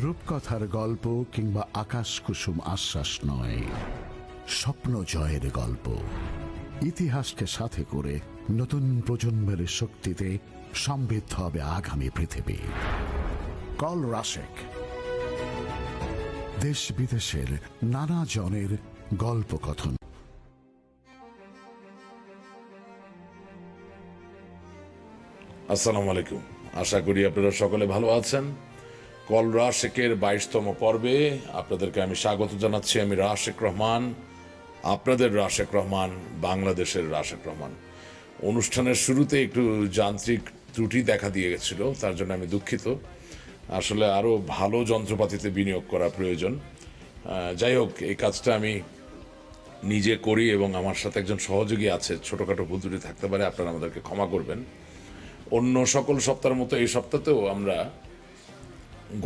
রূপকথার গল্প কিংবা আকাশ কুসুম আশ্বাস নয়, স্বপ্ন জয়ের গল্প। ইতিহাসকে সাথে করে নতুন প্রজন্মের শক্তিতে সমৃদ্ধ হবে আগামী পৃথিবী। কল রাশেক, দেশ বিদেশের নানা জনের গল্প কথন। আসসালামু আলাইকুম, আশা করি আপনারা সকলে ভালো আছেন। কল রাশেকের 22তম পর্বে আপনাদেরকে আমি স্বাগত জানাচ্ছি। আমি রাশেক রহমান, আপনাদের রাশেক রহমান, বাংলাদেশের রাশেক রহমান। অনুষ্ঠানের শুরুতে একটু যান্ত্রিক ত্রুটি দেখা দিয়ে গেছিল, তার জন্য আমি দুঃখিত। আসলে আরও ভালো যন্ত্রপাতিতে বিনিয়োগ করা প্রয়োজন। যাই হোক, এই কাজটা আমি নিজে করি এবং আমার সাথে একজন সহযোগী আছে। ছোটোখাটো ভুল ত্রুটি থাকতে পারে, আপনারা আমাদেরকে ক্ষমা করবেন। অন্য সকল সপ্তাহের মতো এই সপ্তাহতেও আমরা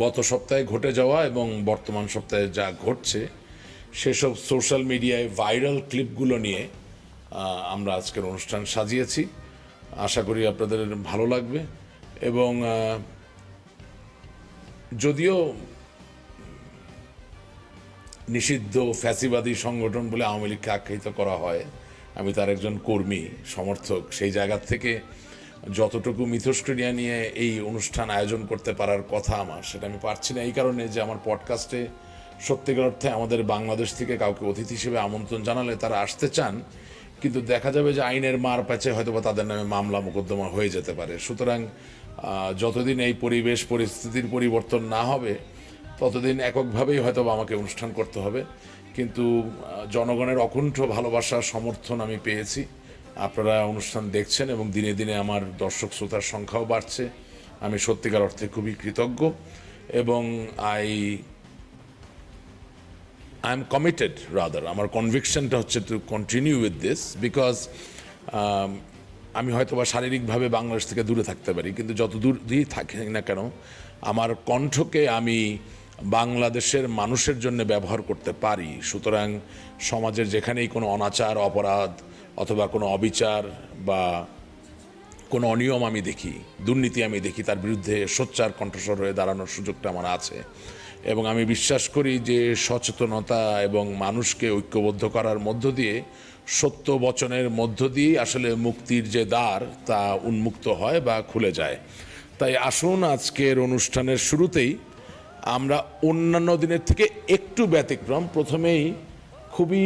গত সপ্তাহে ঘটে যাওয়া এবং বর্তমান সপ্তাহে যা ঘটছে সেসব সোশ্যাল মিডিয়ায় ভাইরাল ক্লিপগুলো নিয়ে আমরা আজকের অনুষ্ঠান সাজিয়েছি। আশা করি আপনাদের ভালো লাগবে। এবং যদিও নিষিদ্ধ ফ্যাসিবাদী সংগঠন বলে আওয়ামী লীগকে আখ্যায়িত করা হয়, আমি তার একজন কর্মী সমর্থক। সেই জায়গা থেকে যতটুকু মিথস্ক্রিয়া নিয়ে এই অনুষ্ঠান আয়োজন করতে পারার কথা আমার, সেটা আমি পারছি না। এই কারণে যে আমার পডকাস্টে সত্যিকার অর্থে আমাদের বাংলাদেশ থেকে কাউকে অতিথি হিসেবে আমন্ত্রণ জানালে তারা আসতে চান, কিন্তু দেখা যাবে যে আইনের মার প্যাচে হয়তো বা তাদের নামে মামলা মোকদ্দমা হয়ে যেতে পারে। সুতরাং যতদিন এই পরিবেশ পরিস্থিতির পরিবর্তন না হবে ততদিন এককভাবেই হয়তো আমাকে অনুষ্ঠান করতে হবে। কিন্তু জনগণের অকুণ্ঠ ভালোবাসা সমর্থন আমি পেয়েছি। আপনারা অনুষ্ঠান দেখছেন এবং দিনে দিনে আমার দর্শক শ্রোতার সংখ্যাও বাড়ছে। আমি সত্যিকার অর্থে খুবই কৃতজ্ঞ এবং আই এম কমিটেড, রাদার আমার কনভিকশনটা হচ্ছে to continue with this, because আমি হয়তো বা শারীরিকভাবে বাংলাদেশ থেকে দূরে থাকতে পারি, কিন্তু যত দূরেই থাকি না কেন আমার কণ্ঠকে আমি বাংলাদেশের মানুষের জন্য ব্যবহার করতে পারি। সুতরাং সমাজের যেখানেই কোনো অনাচার, অপরাধ অথবা কোনো অবিচার বা কোনো অনিয়ম আমি দেখি, দুর্নীতি আমি দেখি, তার বিরুদ্ধে সোচ্চার কণ্ঠস্বর হয়ে দাঁড়ানোর সুযোগটা আমার আছে। এবং আমি বিশ্বাস করি যে সচেতনতা এবং মানুষকে ঐক্যবদ্ধ করার মধ্য দিয়ে, সত্য বচনের মধ্য দিয়ে আসলে মুক্তির যে দ্বার তা উন্মুক্ত হয় বা খুলে যায়। তাই আসুন আজকের অনুষ্ঠানের শুরুতেই আমরা অন্যান্য দিনের থেকে একটু ব্যতিক্রম, প্রথমেই খুবই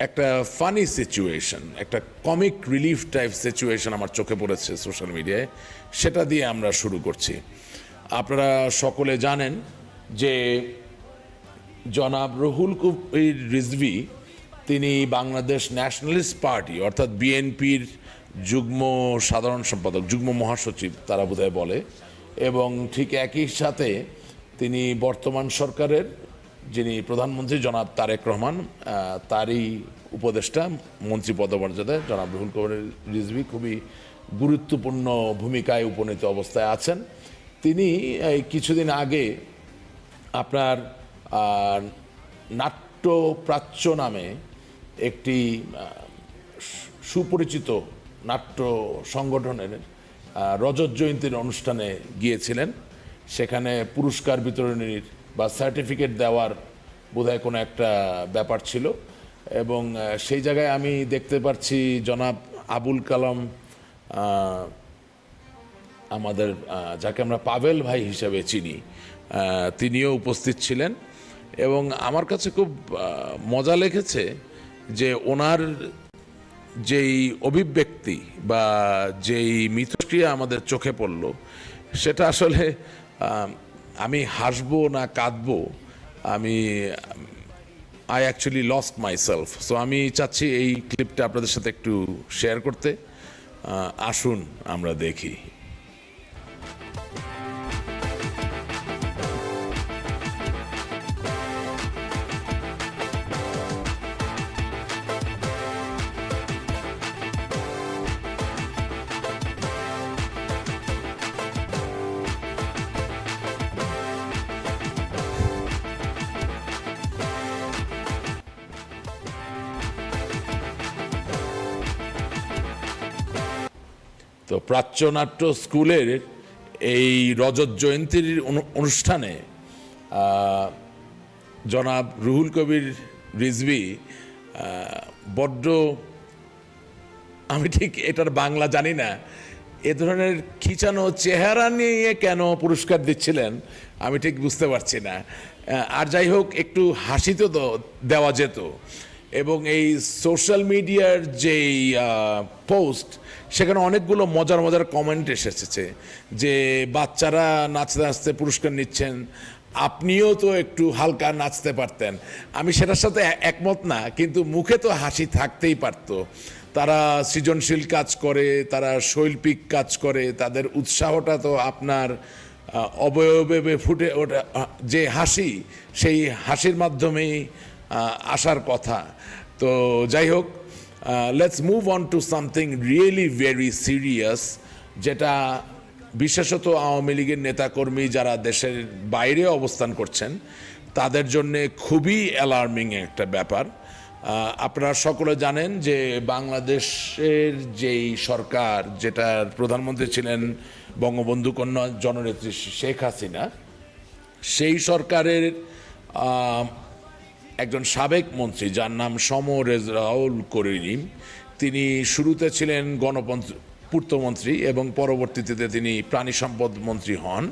একটা ফানি সিচুয়েশন, একটা কমিক রিলিফ টাইপ সিচুয়েশন আমার চোখে পড়েছে সোশ্যাল মিডিয়ায়, সেটা দিয়ে আমরা শুরু করছি। আপনারা সকলে জানেন যে জনাব রুহুল কবির রিজভী তিনি বাংলাদেশ ন্যাশনালিস্ট পার্টি অর্থাৎ বিএনপির যুগ্ম সাধারণ সম্পাদক, যুগ্ম মহাসচিব তারা বোধহয় বলে, এবং ঠিক একই সাথে তিনি বর্তমান সরকারের যিনি প্রধানমন্ত্রী জনাব তারেক রহমান তারই উপদেষ্টা, মন্ত্রী পদমর্যাদায় জনাব রুহুল কবির রিজভী খুবই গুরুত্বপূর্ণ ভূমিকায় উপনীত অবস্থায় আছেন। তিনি এই কিছুদিন আগে আপনার নাট্যপ্রাচ্য নামে একটি সুপরিচিত নাট্য সংগঠনের রজত জয়ন্তীর অনুষ্ঠানে গিয়েছিলেন। সেখানে পুরস্কার বিতরণীর বা সার্টিফিকেট দেওয়ার বোধহয় কোনো একটা ব্যাপার ছিল, এবং সেই জায়গায় আমি দেখতে পাচ্ছি জনাব আবুল কালাম, আমাদের যাকে আমরা পাভেল ভাই হিসাবে চিনি, তিনিও উপস্থিত ছিলেন। এবং আমার কাছে খুব মজা লেগেছে যে ওনার যেই অভিব্যক্তি বা যেই মিথস্ক্রিয়া আমাদের চোখে পড়ল, সেটা আসলে আমি হাসবো না কাঁদবো, I actually lost myself. So আমি চাচ্ছি এই ক্লিপটা আপনাদের সাথে একটু শেয়ার করতে। আসুন আমরা দেখি। তো প্রাচ্যনাট্য স্কুলের এই রজত জয়ন্তীর অনুষ্ঠানে জনাব রুহুল কবির রিজভী বড্ড, আমি ঠিক এটার বাংলা জানি না, এ ধরনের খিচানো চেহারা নিয়ে কেন পুরস্কার দিচ্ছিলেন আমি ঠিক বুঝতে পারছি না। আর যাই হোক, একটু হাসিতে তো দেওয়া যেত। এবং এই সোশ্যাল মিডিয়ার যেই পোস্ট, সেখানে অনেকগুলো মজার মজার কমেন্ট এসেছে যে বাচ্চারা নাচতে নাচতে পুরস্কার নিচ্ছেন, আপনিও তো একটু হালকা নাচতে পারতেন। আমি সেটার সাথে একমত না, কিন্তু মুখে তো হাসি থাকতেই পারতো। তারা সৃজনশীল কাজ করে, তারা শৈল্পিক কাজ করে, তাদের উৎসাহটা তো আপনার অবয়বে ফুটে ওঠা, যে হাসি, সেই হাসির মাধ্যমেই আসার কথা। তো যাই হোক, let's move on to something really very serious, যেটা বিশেষত আওয়ামী লীগের নেতাকর্মী যারা দেশের বাইরে অবস্থান করছেন তাদের জন্যে খুবই অ্যালার্মিং একটা ব্যাপার। আপনারা সকলে জানেন যে বাংলাদেশের যেই সরকার, যেটার প্রধানমন্ত্রী ছিলেন বঙ্গবন্ধু কন্যা জননেত্রী শেখ হাসিনা, সেই সরকারের একজন সাবেক মন্ত্রী যার নাম সমরেজাউল করিম, তিনি শুরুতে ছিলেন পূর্তমন্ত্রী এবং পরবর্তীতে তিনি প্রাণী সম্পদ মন্ত্রী হন।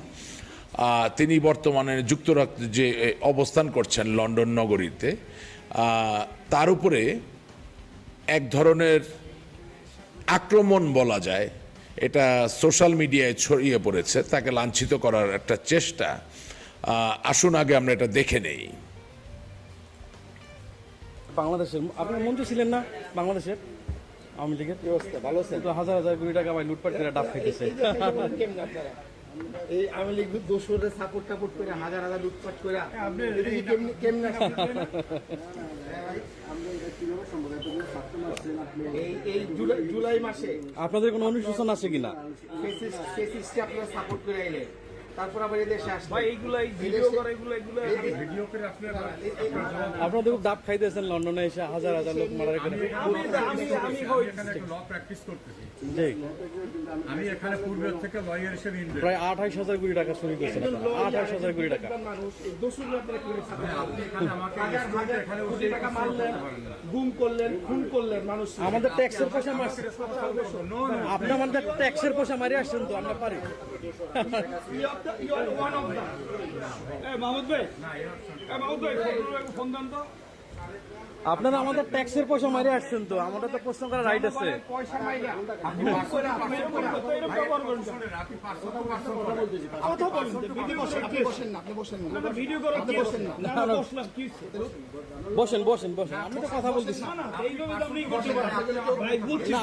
তিনি বর্তমানে যুক্তরাষ্ট্রে যে অবস্থান করছেন লন্ডন নগরীতে, তার উপরে এক ধরনের আক্রমণ বলা যায়, এটা সোশ্যাল মিডিয়ায় ছড়িয়ে পড়েছে, তাকে লাঞ্ছিত করার একটা চেষ্টা। আসুন আগে আমরা এটা দেখে নেই। বাংলাদেশের আপনার মন্ত্রী ছিলেন না বাংলাদেশের আওয়ামী লীগের? ভালো আছেন তো? হাজার হাজার কোটি টাকা ভাই লুটপাট করে ডাব খাইতেছে। এই আওয়ামী লীগ দোষরে সাপোর্ট টাপোর্ট করে হাজার হাজার লুটপাট করে কেমনে এই জুলাই মাসে আপনাদের কোনো অনুশোচনা আছে কিনা? ফেসিস্টকে আপনারা সাপোর্ট করে আইলেন, তারপর আবার এই দেশে আসবে ভাই এইগুলাই ভিডিও করে, এগুলো ভিডিও করে আপনারা দেখুন ডাব খাইতেছেন লন্ডনে এসে হাজার হাজার লোক মারা করে। ল প্র্যাকটিস করতেছি জি, আমি এখানে পূর্বের থেকে লয়ার হিসেবে প্রায় 28,000 কোটি টাকা চুরি করছেন আপনারা। 28,000 কোটি টাকা মানুষ এই দোষরে আপনারা করে সাপোর্ট এখানে আমাকে হাজার হাজার কোটি টাকা মারলেন, গুম করলেন, খুন করলেন মানুষ। আমাদের ট্যাক্সের পয়সা মারছে, আপনি আমাদের ট্যাক্সের পয়সা মারি আসছেন তো আমরা পারি। আপনারা আমাদের ট্যাক্সের পয়সা মারি আসছেন তো, আমাদের তো প্রশ্ন করার রাইট আছে। পয়সা মাইরা বসেন বসেন বসেন, আমি তো কথা বলতেছি না।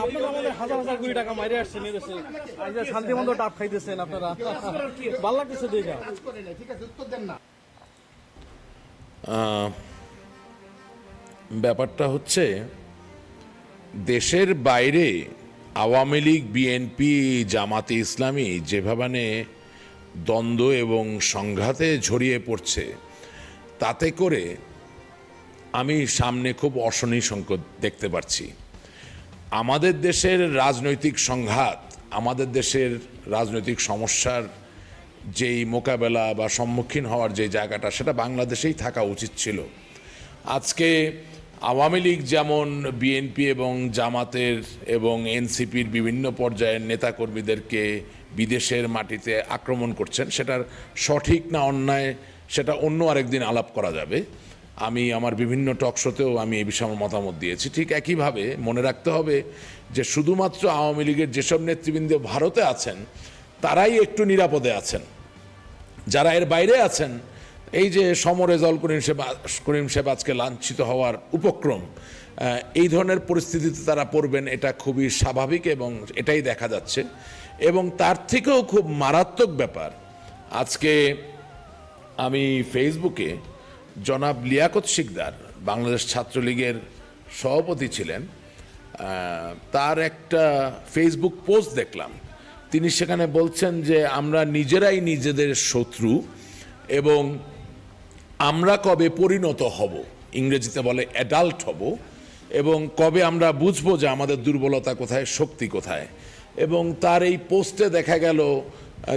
আপনারা আমাদের হাজার হাজার কোটি টাকা মারি আসছেন এদেশে, আজ শান্তি মতো ডাব খাইতেছেন আপনারা, ভালো লাগতেছে দেখা। ঠিক আছে, উত্তর দেন না। ব্যাপারটা হচ্ছে, দেশের বাইরে আওয়ামী লীগ, বিএনপি, জামাতে ইসলামী যেভাবে দ্বন্দ্ব এবং সংঘাতে ঝরিয়ে পড়ছে, তাতে করে আমি সামনে খুব অশনি সংকট দেখতে পাচ্ছি। আমাদের দেশের রাজনৈতিক সংঘাত, আমাদের দেশের রাজনৈতিক সমস্যার যেই মোকাবেলা বা সম্মুখীন হওয়ার যে জায়গাটা, সেটা বাংলাদেশেই থাকা উচিত ছিল। আজকে আওয়ামী লীগ যেমন বিএনপি এবং জামাতের এবং এনসিপির বিভিন্ন পর্যায়ের নেতাকর্মীদেরকে বিদেশের মাটিতে আক্রমণ করছেন, সেটার সঠিক না অন্যায় সেটা অন্য আরেকদিন আলাপ করা যাবে। আমি আমার বিভিন্ন টক শোতেও আমি এই বিষয়ে আমার মতামত দিয়েছি। ঠিক একইভাবে মনে রাখতে হবে যে শুধুমাত্র আওয়ামী লীগের যেসব নেতৃবৃন্দ ভারতে আছেন তারাই একটু নিরাপদে আছেন, যারা এর বাইরে আছেন, এই যে সমরেজাউল করিম সাহেব আজকে লাঞ্ছিত হওয়ার উপক্রম, এই ধরনের পরিস্থিতিতে তারা পড়বেন, এটা খুবই স্বাভাবিক এবং এটাই দেখা যাচ্ছে। এবং তার থেকেও খুব মারাত্মক ব্যাপার, আজকে আমি ফেসবুকে জনাব লিয়াকত শিকদার, বাংলাদেশ ছাত্রলীগের সভাপতি ছিলেন, তার একটা ফেসবুক পোস্ট দেখলাম। তিনি সেখানে বলছেন যে আমরা নিজেরাই নিজেদের শত্রু এবং আমরা কবে পরিণত হব, ইংরেজিতে বলে অ্যাডাল্ট হব, এবং কবে আমরা বুঝবো যে আমাদের দুর্বলতা কোথায়, শক্তি কোথায়। এবং তার এই পোস্টে দেখা গেল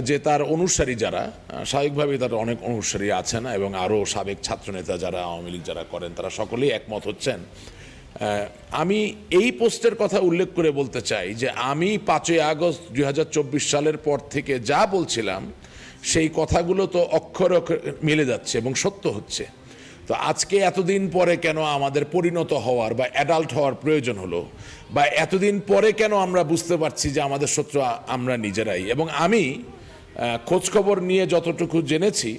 যে তার অনুসারী যারা স্বাভাবিকভাবেই তার অনেক অনুসারী আছেন এবং আরও সাবেক ছাত্রনেতা যারা আওয়ামী লীগ যারা করেন তারা সকলেই একমত হচ্ছেন। আমি এই পোস্টের কথা উল্লেখ করে বলতে চাই যে আমি 5ই আগস্ট 2024 সালের পর থেকে যা বলছিলাম সেই কথাগুলো তো অক্ষরে অক্ষরে মিলে যাচ্ছে এবং সত্য হচ্ছে। তো আজকে এতদিন পরে কেন আমাদের পরিণত হওয়ার বা অ্যাডাল্ট হওয়ার প্রয়োজন হলো, বা এতদিন পরে কেন আমরা বুঝতে পারছি যে আমাদের শত্রু আমরা নিজেরাই। এবং আমি খোঁজখবর নিয়ে যতটুকু জেনেছি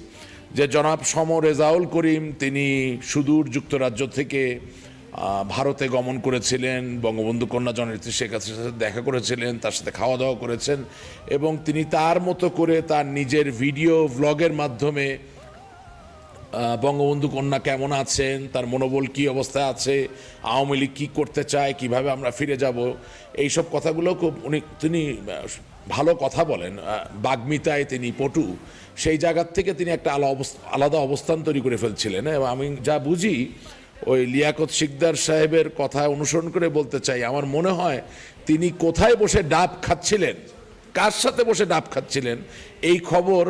যে জনাব সম রেজাউল করিম তিনি সুদূর যুক্তরাজ্য থেকে ভারতে গমন করেছিলেন, বঙ্গবন্ধু কন্যা জননেত্রী শেখ হাসিনার সাথে দেখা করেছিলেন, তার সাথে খাওয়া দাওয়া করেছেন এবং তিনি তার মতো করে তার নিজের ভিডিও ভ্লগের মাধ্যমে বঙ্গবন্ধু কন্যা কেমন আছেন, তার মনোবল কী অবস্থায় আছে, আওয়ামী লীগ কী করতে চায়, কিভাবে আমরা ফিরে যাব, এইসব কথাগুলো খুব তিনি ভালো কথা বলেন, বাগ্মিতায় তিনি পটু, সেই জায়গার থেকে তিনি একটা আলাদা অবস্থান তৈরি করে ফেলছিলেন। এবং আমি যা বুঝি ওই লিয়াকত শিকদার সাহেবের কথা অনুসরণ করে বলতে চাই, আমার মনে হয় তিনি কোথায় বসে ডাব খাচ্ছিলেন, কার সাথে বসে ডাব খাচ্ছিলেন, এই খবর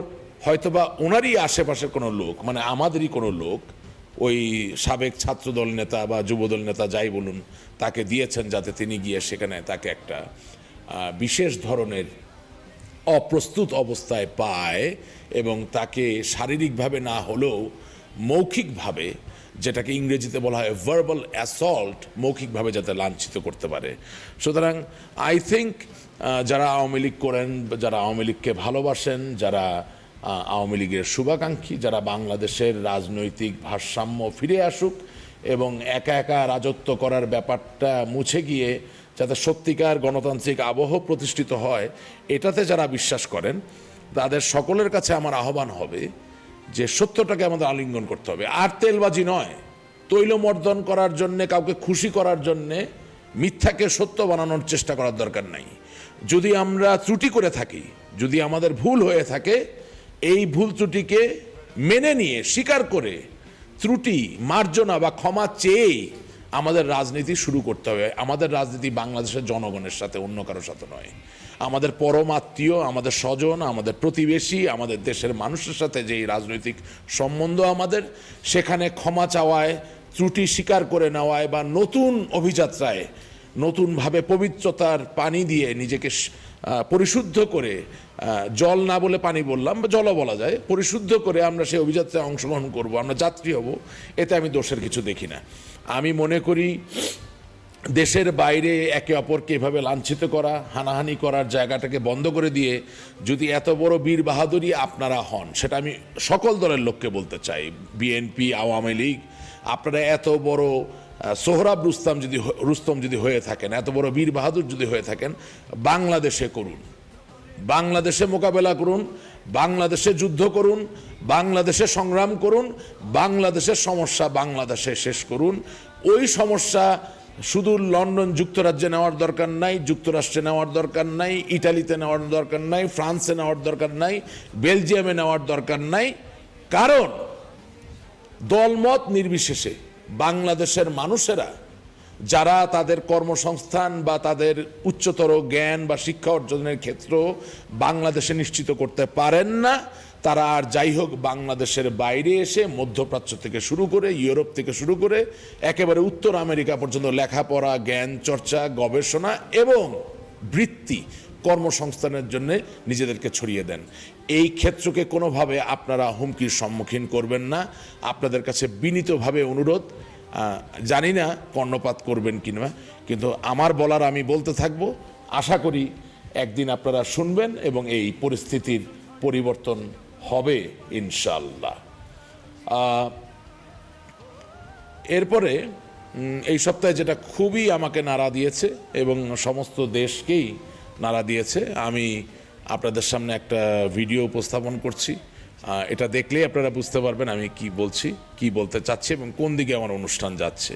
হয়তোবা ওনারই আশেপাশের কোনো লোক, মানে আমাদেরই কোনো লোক, ওই সাবেক ছাত্রদল নেতা বা যুবদল নেতা যাই বলুন, তাকে দিয়েছেন যাতে তিনি গিয়ে সেখানে তাকে একটা বিশেষ ধরনের অপ্রস্তুত অবস্থায় পায় এবং তাকে শারীরিকভাবে না হলেও মৌখিকভাবে, যেটাকে ইংরেজিতে বলা হয় ভার্বাল অ্যাসল্ট, মৌখিকভাবে যাতে লাঞ্ছিত করতে পারে। সুতরাং আই থিঙ্ক যারা আওয়ামী লীগ করেন, যারা আওয়ামী লীগকে ভালোবাসেন, যারা আওয়ামী লীগের শুভাকাঙ্ক্ষী, যারা বাংলাদেশের রাজনৈতিক ভারসাম্য ফিরে আসুক এবং একা একা রাজত্ব করার ব্যাপারটা মুছে গিয়ে যাতে সত্যিকার গণতান্ত্রিক আবহ প্রতিষ্ঠিত হয়, এটাতে যারা বিশ্বাস করেন তাদের সকলের কাছে আমার আহ্বান হবে যে সত্যটাকে আমাদের আলিঙ্গন করতে হবে। আর তেলবাজি নয়, তৈলমর্দন করার জন্যে, কাউকে খুশি করার জন্যে মিথ্যাকে সত্য বানানোর চেষ্টা করার দরকার নাই। যদি আমরা ত্রুটি করে থাকি, যদি আমাদের ভুল হয়ে থাকে, এই ভুল ত্রুটিকে মেনে নিয়ে স্বীকার করে ত্রুটি মার্জনা বা ক্ষমা চেয়েই আমাদের রাজনীতি শুরু করতে হবে। আমাদের রাজনীতি বাংলাদেশের জনগণের সাথে, অন্য কারোর সাথে নয়। আমাদের পরম আত্মীয়, আমাদের স্বজন, আমাদের প্রতিবেশী, আমাদের দেশের মানুষের সাথে যেই রাজনৈতিক সম্বন্ধ আমাদের, সেখানে ক্ষমা চাওয়ায়, ত্রুটি স্বীকার করে নেওয়ায় বা নতুন অভিযাত্রায় নতুনভাবে পবিত্রতার পানি দিয়ে নিজেকে পরিশুদ্ধ করে, জল না বলে পানি বললাম, বা জলও বলা যায়, পরিশুদ্ধ করে আমরা সেই অভিযাত্রায় অংশগ্রহণ করব, আমরা যাত্রী হব, এতে আমি দোষের কিছু দেখি না। আমি মনে করি দেশের বাইরে একে অপরকে এভাবে লাঞ্ছিত করা, হানাহানি করার জায়গাটাকে বন্ধ করে দিয়ে যদি এত বড় বীর বাহাদুরি আপনারা হন, সেটা আমি সকল দলের লোককে বলতে চাই, বিএনপি, আওয়ামী লীগ, আপনারা এত বড় সোহরাব রুস্তম যদি হয়ে থাকেন, এত বড় বীর বাহাদুর যদি হয়ে থাকেন, বাংলাদেশে করুন, বাংলাদেশে মোকাবেলা করুন, বাংলাদেশে যুদ্ধ করুন, বাংলাদেশে সংগ্রাম করুন, বাংলাদেশের সমস্যা বাংলাদেশে শেষ করুন। ওই সমস্যা শুধু লন্ডন যুক্তরাজ্যে নেওয়ার দরকার নাই, যুক্তরাষ্ট্রে নেওয়ার দরকার নাই, ইটালিতে নেওয়ার দরকার নাই, ফ্রান্সে নেওয়ার দরকার নাই, বেলজিয়ামে নেওয়ার দরকার নাই। কারণ দলমত নির্বিশেষে বাংলাদেশের মানুষেরা যারা তাদের কর্মসংস্থান বা তাদের উচ্চতর জ্ঞান বা শিক্ষা অর্জনের ক্ষেত্র বাংলাদেশে নিশ্চিত করতে পারেন না, তারা আর যাই হোক বাংলাদেশের বাইরে এসে মধ্যপ্রাচ্য থেকে শুরু করে, ইউরোপ থেকে শুরু করে একেবারে উত্তর আমেরিকা পর্যন্ত লেখাপড়া, জ্ঞান চর্চা, গবেষণা এবং বৃত্তি, কর্মসংস্থানের জন্য নিজেদেরকে ছড়িয়ে দেন। এই ক্ষেত্রকে কোনোভাবে আপনারা হুমকির সম্মুখীন করবেন না। আপনাদের কাছে বিনীতভাবে অনুরোধ, জানি না কর্ণপাত করবেন কিনা, কিন্তু আমার বলার আমি বলতে থাকব। আশা করি একদিন আপনারা শুনবেন এবং এই পরিস্থিতির পরিবর্তন হবে ইনশাল্লাহ। এরপরে এই সপ্তাহে যেটা খুবই আমাকে নাড়া দিয়েছে এবং সমস্ত দেশকেই নাড়া দিয়েছে, আমি আপনাদের সামনে একটা ভিডিও উপস্থাপন করছি। এটা দেখলেই আপনারা বুঝতে পারবেন আমি কি বলছি, কি বলতে চাচ্ছি এবং কোন দিকে আমার অনুষ্ঠান যাচ্ছে।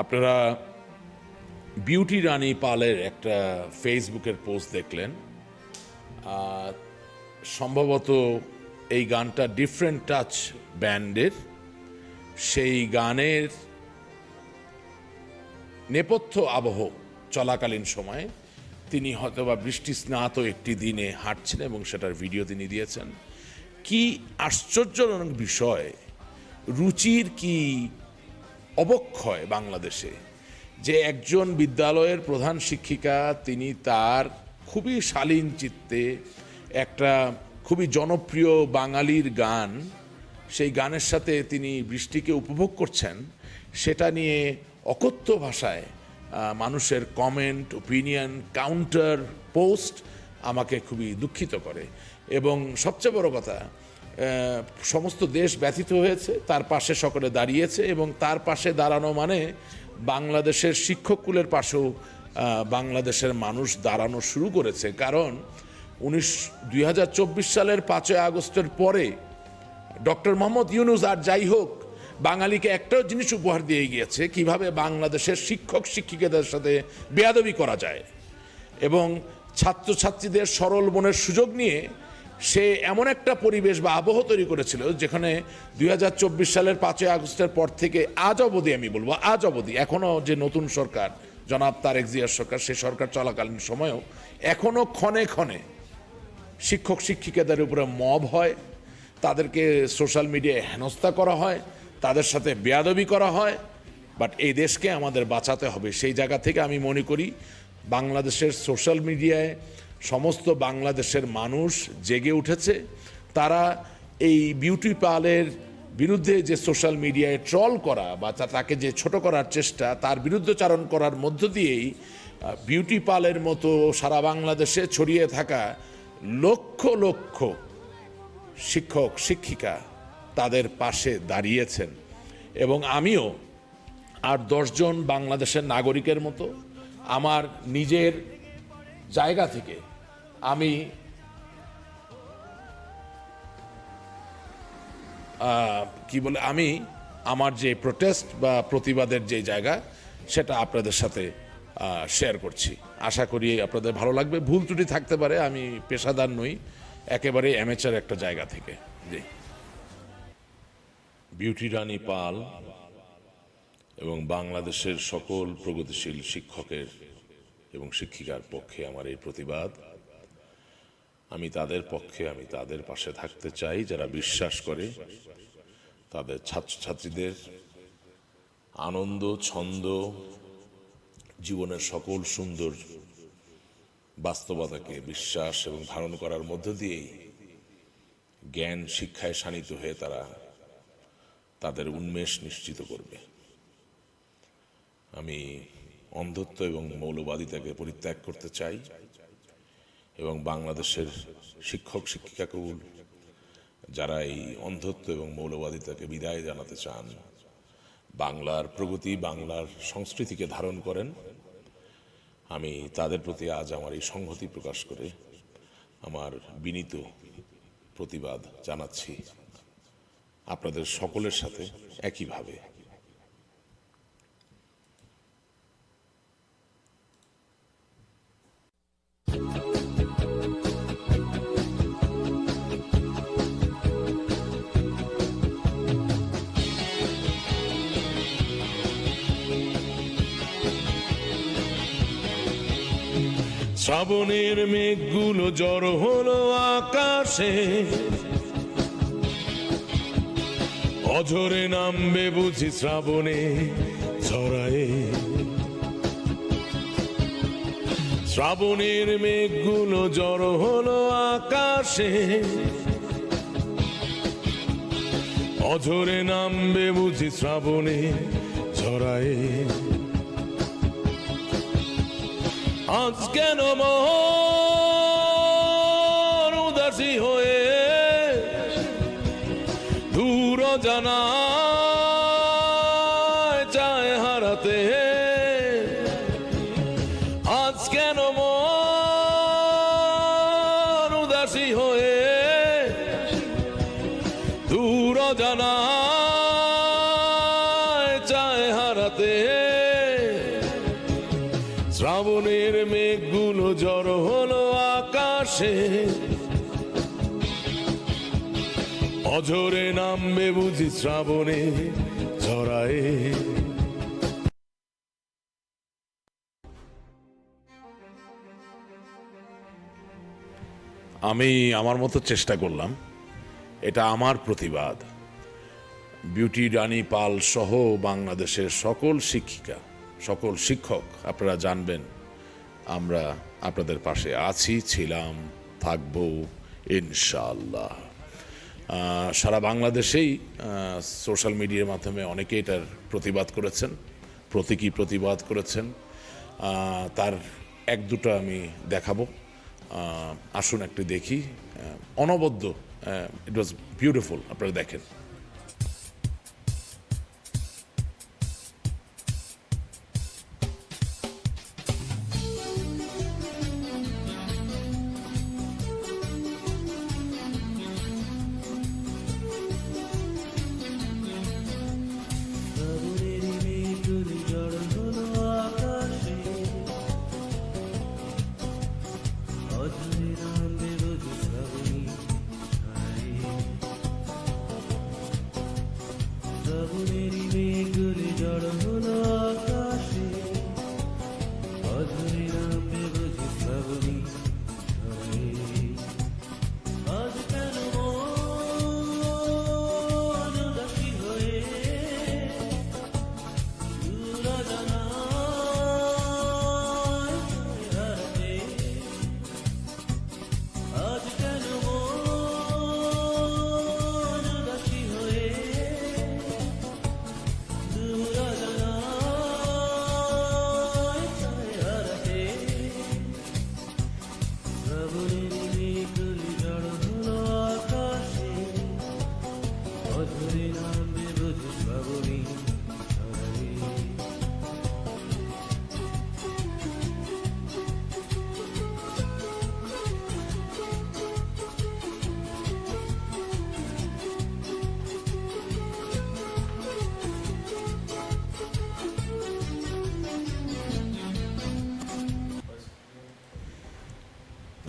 আপনারা বিউটি রানী পালের একটা ফেসবুকের পোস্ট দেখলেন। সম্ভবত এই গানটা ডিফারেন্ট টাচ ব্যান্ডের। সেই গানের নেপথ্য আবহ চলাকালীন সময়ে তিনি হয়তোবা বৃষ্টি স্নাত একটি দিনে হাঁটছেন এবং সেটার ভিডিও তিনি দিয়েছেন। কি আশ্চর্যজনক বিষয়, রুচির কি অবক্ষয় বাংলাদেশে, যে একজন বিদ্যালয়ের প্রধান শিক্ষিকা তিনি তার খুবই শালীন চিত্তে একটা খুবই জনপ্রিয় বাঙালির গান, সেই গানের সাথে তিনি বৃষ্টিকে উপভোগ করছেন, সেটা নিয়ে অকথ্য ভাষায় মানুষের কমেন্ট, ওপিনিয়ন, কাউন্টার পোস্ট আমাকে খুবই দুঃখিত করে। এবং সবচেয়ে বড় কথা, সমস্ত দেশ ব্যথিত হয়েছে, তার পাশে সকলে দাঁড়িয়েছে এবং তার পাশে দাঁড়ানো মানে বাংলাদেশের শিক্ষককুলের পাশেও বাংলাদেশের মানুষ দাঁড়ানো শুরু করেছে। কারণ 2024 সালের 5ই আগস্টের পরে ডক্টর মোহাম্মদ ইউনূস আর যাই হোক বাঙালিকে একটাও জিনিস উপহার দিয়ে গিয়েছে, কিভাবে বাংলাদেশের শিক্ষক শিক্ষিকাদের সাথে বেয়াদবি করা যায় এবং ছাত্রছাত্রীদের সরল মনের সুযোগ নিয়ে সে এমন একটা পরিবেশ বা আবহ তৈরি করেছিল যেখানে 2024 সালের 5ই আগস্টের পর থেকে আজ অবধি, আমি বলবো আজ অবধি, এখনও যে নতুন সরকার জনাব তারেক জিয়ার সরকার, সে সরকার চলাকালীন সময়েও এখনও ক্ষণে ক্ষণে শিক্ষক শিক্ষিকাদের উপরে মব হয়, তাদেরকে সোশ্যাল মিডিয়ায় হেনস্থা করা হয়, তাদের সাথে বেয়াদবি করা হয়। বাট এই দেশকে আমাদের বাঁচাতে হবে। সেই জায়গা থেকে আমি মনে করি বাংলাদেশের সোশ্যাল মিডিয়ায় সমস্ত বাংলাদেশের মানুষ জেগে উঠেছে। তারা এই বিউটি পালের বিরুদ্ধে যে সোশ্যাল মিডিয়ায় ট্রল করা বা তাকে যে ছোট করার চেষ্টা, তার বিরুদ্ধচারণ করার মধ্য দিয়েই বিউটি পালের মতো সারা বাংলাদেশে ছড়িয়ে থাকা লক্ষ লক্ষ শিক্ষক শিক্ষিকা তাদের পাশে দাঁড়িয়েছেন। এবং আমিও আর 10 জন বাংলাদেশের নাগরিকের মতো আমার নিজের জায়গা থেকে আমি আমি আমার যে প্রোটেস্ট বা প্রতিবাদের যে জায়গা, সেটা আপনাদের সাথে শেয়ার করছি। আশা করি আপনাদের ভালো লাগবে। ভুল ত্রুটি থাকতে পারে, আমি পেশাদার নই, একেবারে অ্যামেচার একটা জায়গা থেকে। জি, বিউটি রানী পাল এবং বাংলাদেশের সকল প্রগতিশীল শিক্ষকের এবং শিক্ষিকার পক্ষে আমার এই প্রতিবাদ। আমি তাদের পক্ষে, আমি তাদের পাশে থাকতে চাই যারা বিশ্বাস করে তাদের ছাত্রছাত্রীদের আনন্দ, ছন্দ, জীবনের সকল সুন্দর বাস্তবতাকে বিশ্বাস এবং ধারণ করার মধ্য দিয়েই জ্ঞান শিক্ষায় শানিত হয়ে তারা তাদের উন্মেষ নিশ্চিত করবে। আমি অন্ধত্ব এবং মৌলবাদিতাকে পরিত্যাগ করতে চাই এবং বাংলাদেশের শিক্ষক শিক্ষিকাকে যারা এই অন্ধত্ব এবং মৌলবাদিতাকে বিদায় জানাতে চান, বাংলার প্রগতি, বাংলার সংস্কৃতিকে ধারণ করেন, আমি তাদের প্রতি আজ আমার এই সংহতি প্রকাশ করে আমার বিনীত প্রতিবাদ জানাচ্ছি আপনাদের সকলের সাথে একইভাবে। শ্রাবণের মেঘগুলো জড়ো হলো আকাশে, অঝরে নামবে বুঝি শ্রাবণে ঝরায়ে। শ্রাবণের মেঘগুলো জড়ো হলো আকাশে, অঝরে নামবে বুঝি শ্রাবণে ঝরায়ে। আজ কেন মন উদাসী হয়ে দূর জানায় চায় হারাতে? আজ কেন মন উদাসী হয়ে দূর জানায় চায় হারাতে? ঝড় হলো আকাশে, অঝরে নামবে বুঝি শ্রাবণে ঝরায়ে। আমি আমার মতো চেষ্টা করলাম, এটা আমার প্রতিবাদ। বিউটি রানী পাল সহ বাংলাদেশের সকল শিক্ষিকা, সকল শিক্ষক, আপনারা জানবেন আমরা আপনাদের পাশে আছি, ছিলাম, থাকবো ইনশাআল্লাহ। সারা বাংলাদেশেই সোশ্যাল মিডিয়ার মাধ্যমে অনেকে এটার প্রতিবাদ করেছেন, প্রতীকী প্রতিবাদ করেছেন। তার এক দুটো আমি দেখাবো, আসুন একটু দেখি। অনবদ্য, ইট ওয়াজ বিউটিফুল, আপনারা দেখেন।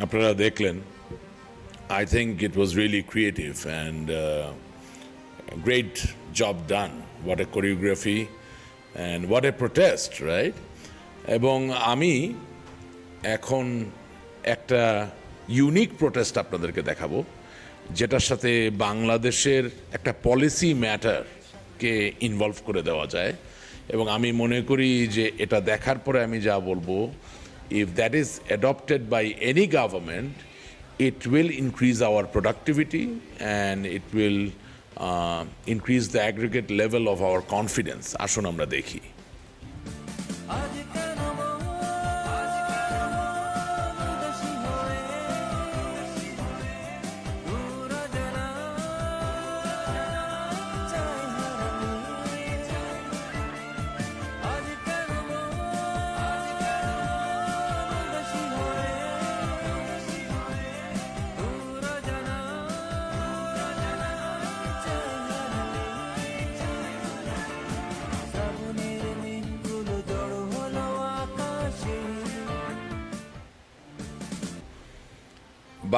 আপনারা দেখলেন, I think it was really creative and great job done. What a choreography and what a protest, right? এবং আমি এখন একটা ইউনিক প্রোটেস্ট আপনাদেরকে দেখাবো, যেটার সাথে বাংলাদেশের একটা পলিসি ম্যাটারকে ইনভলভ করে দেওয়া যায়। এবং আমি মনে করি যে এটা দেখার পরে আমি যা বলবো, if that is adopted by any government, it will increase our productivity and it will increase the aggregate level of our confidence. আসুন আমরা দেখি।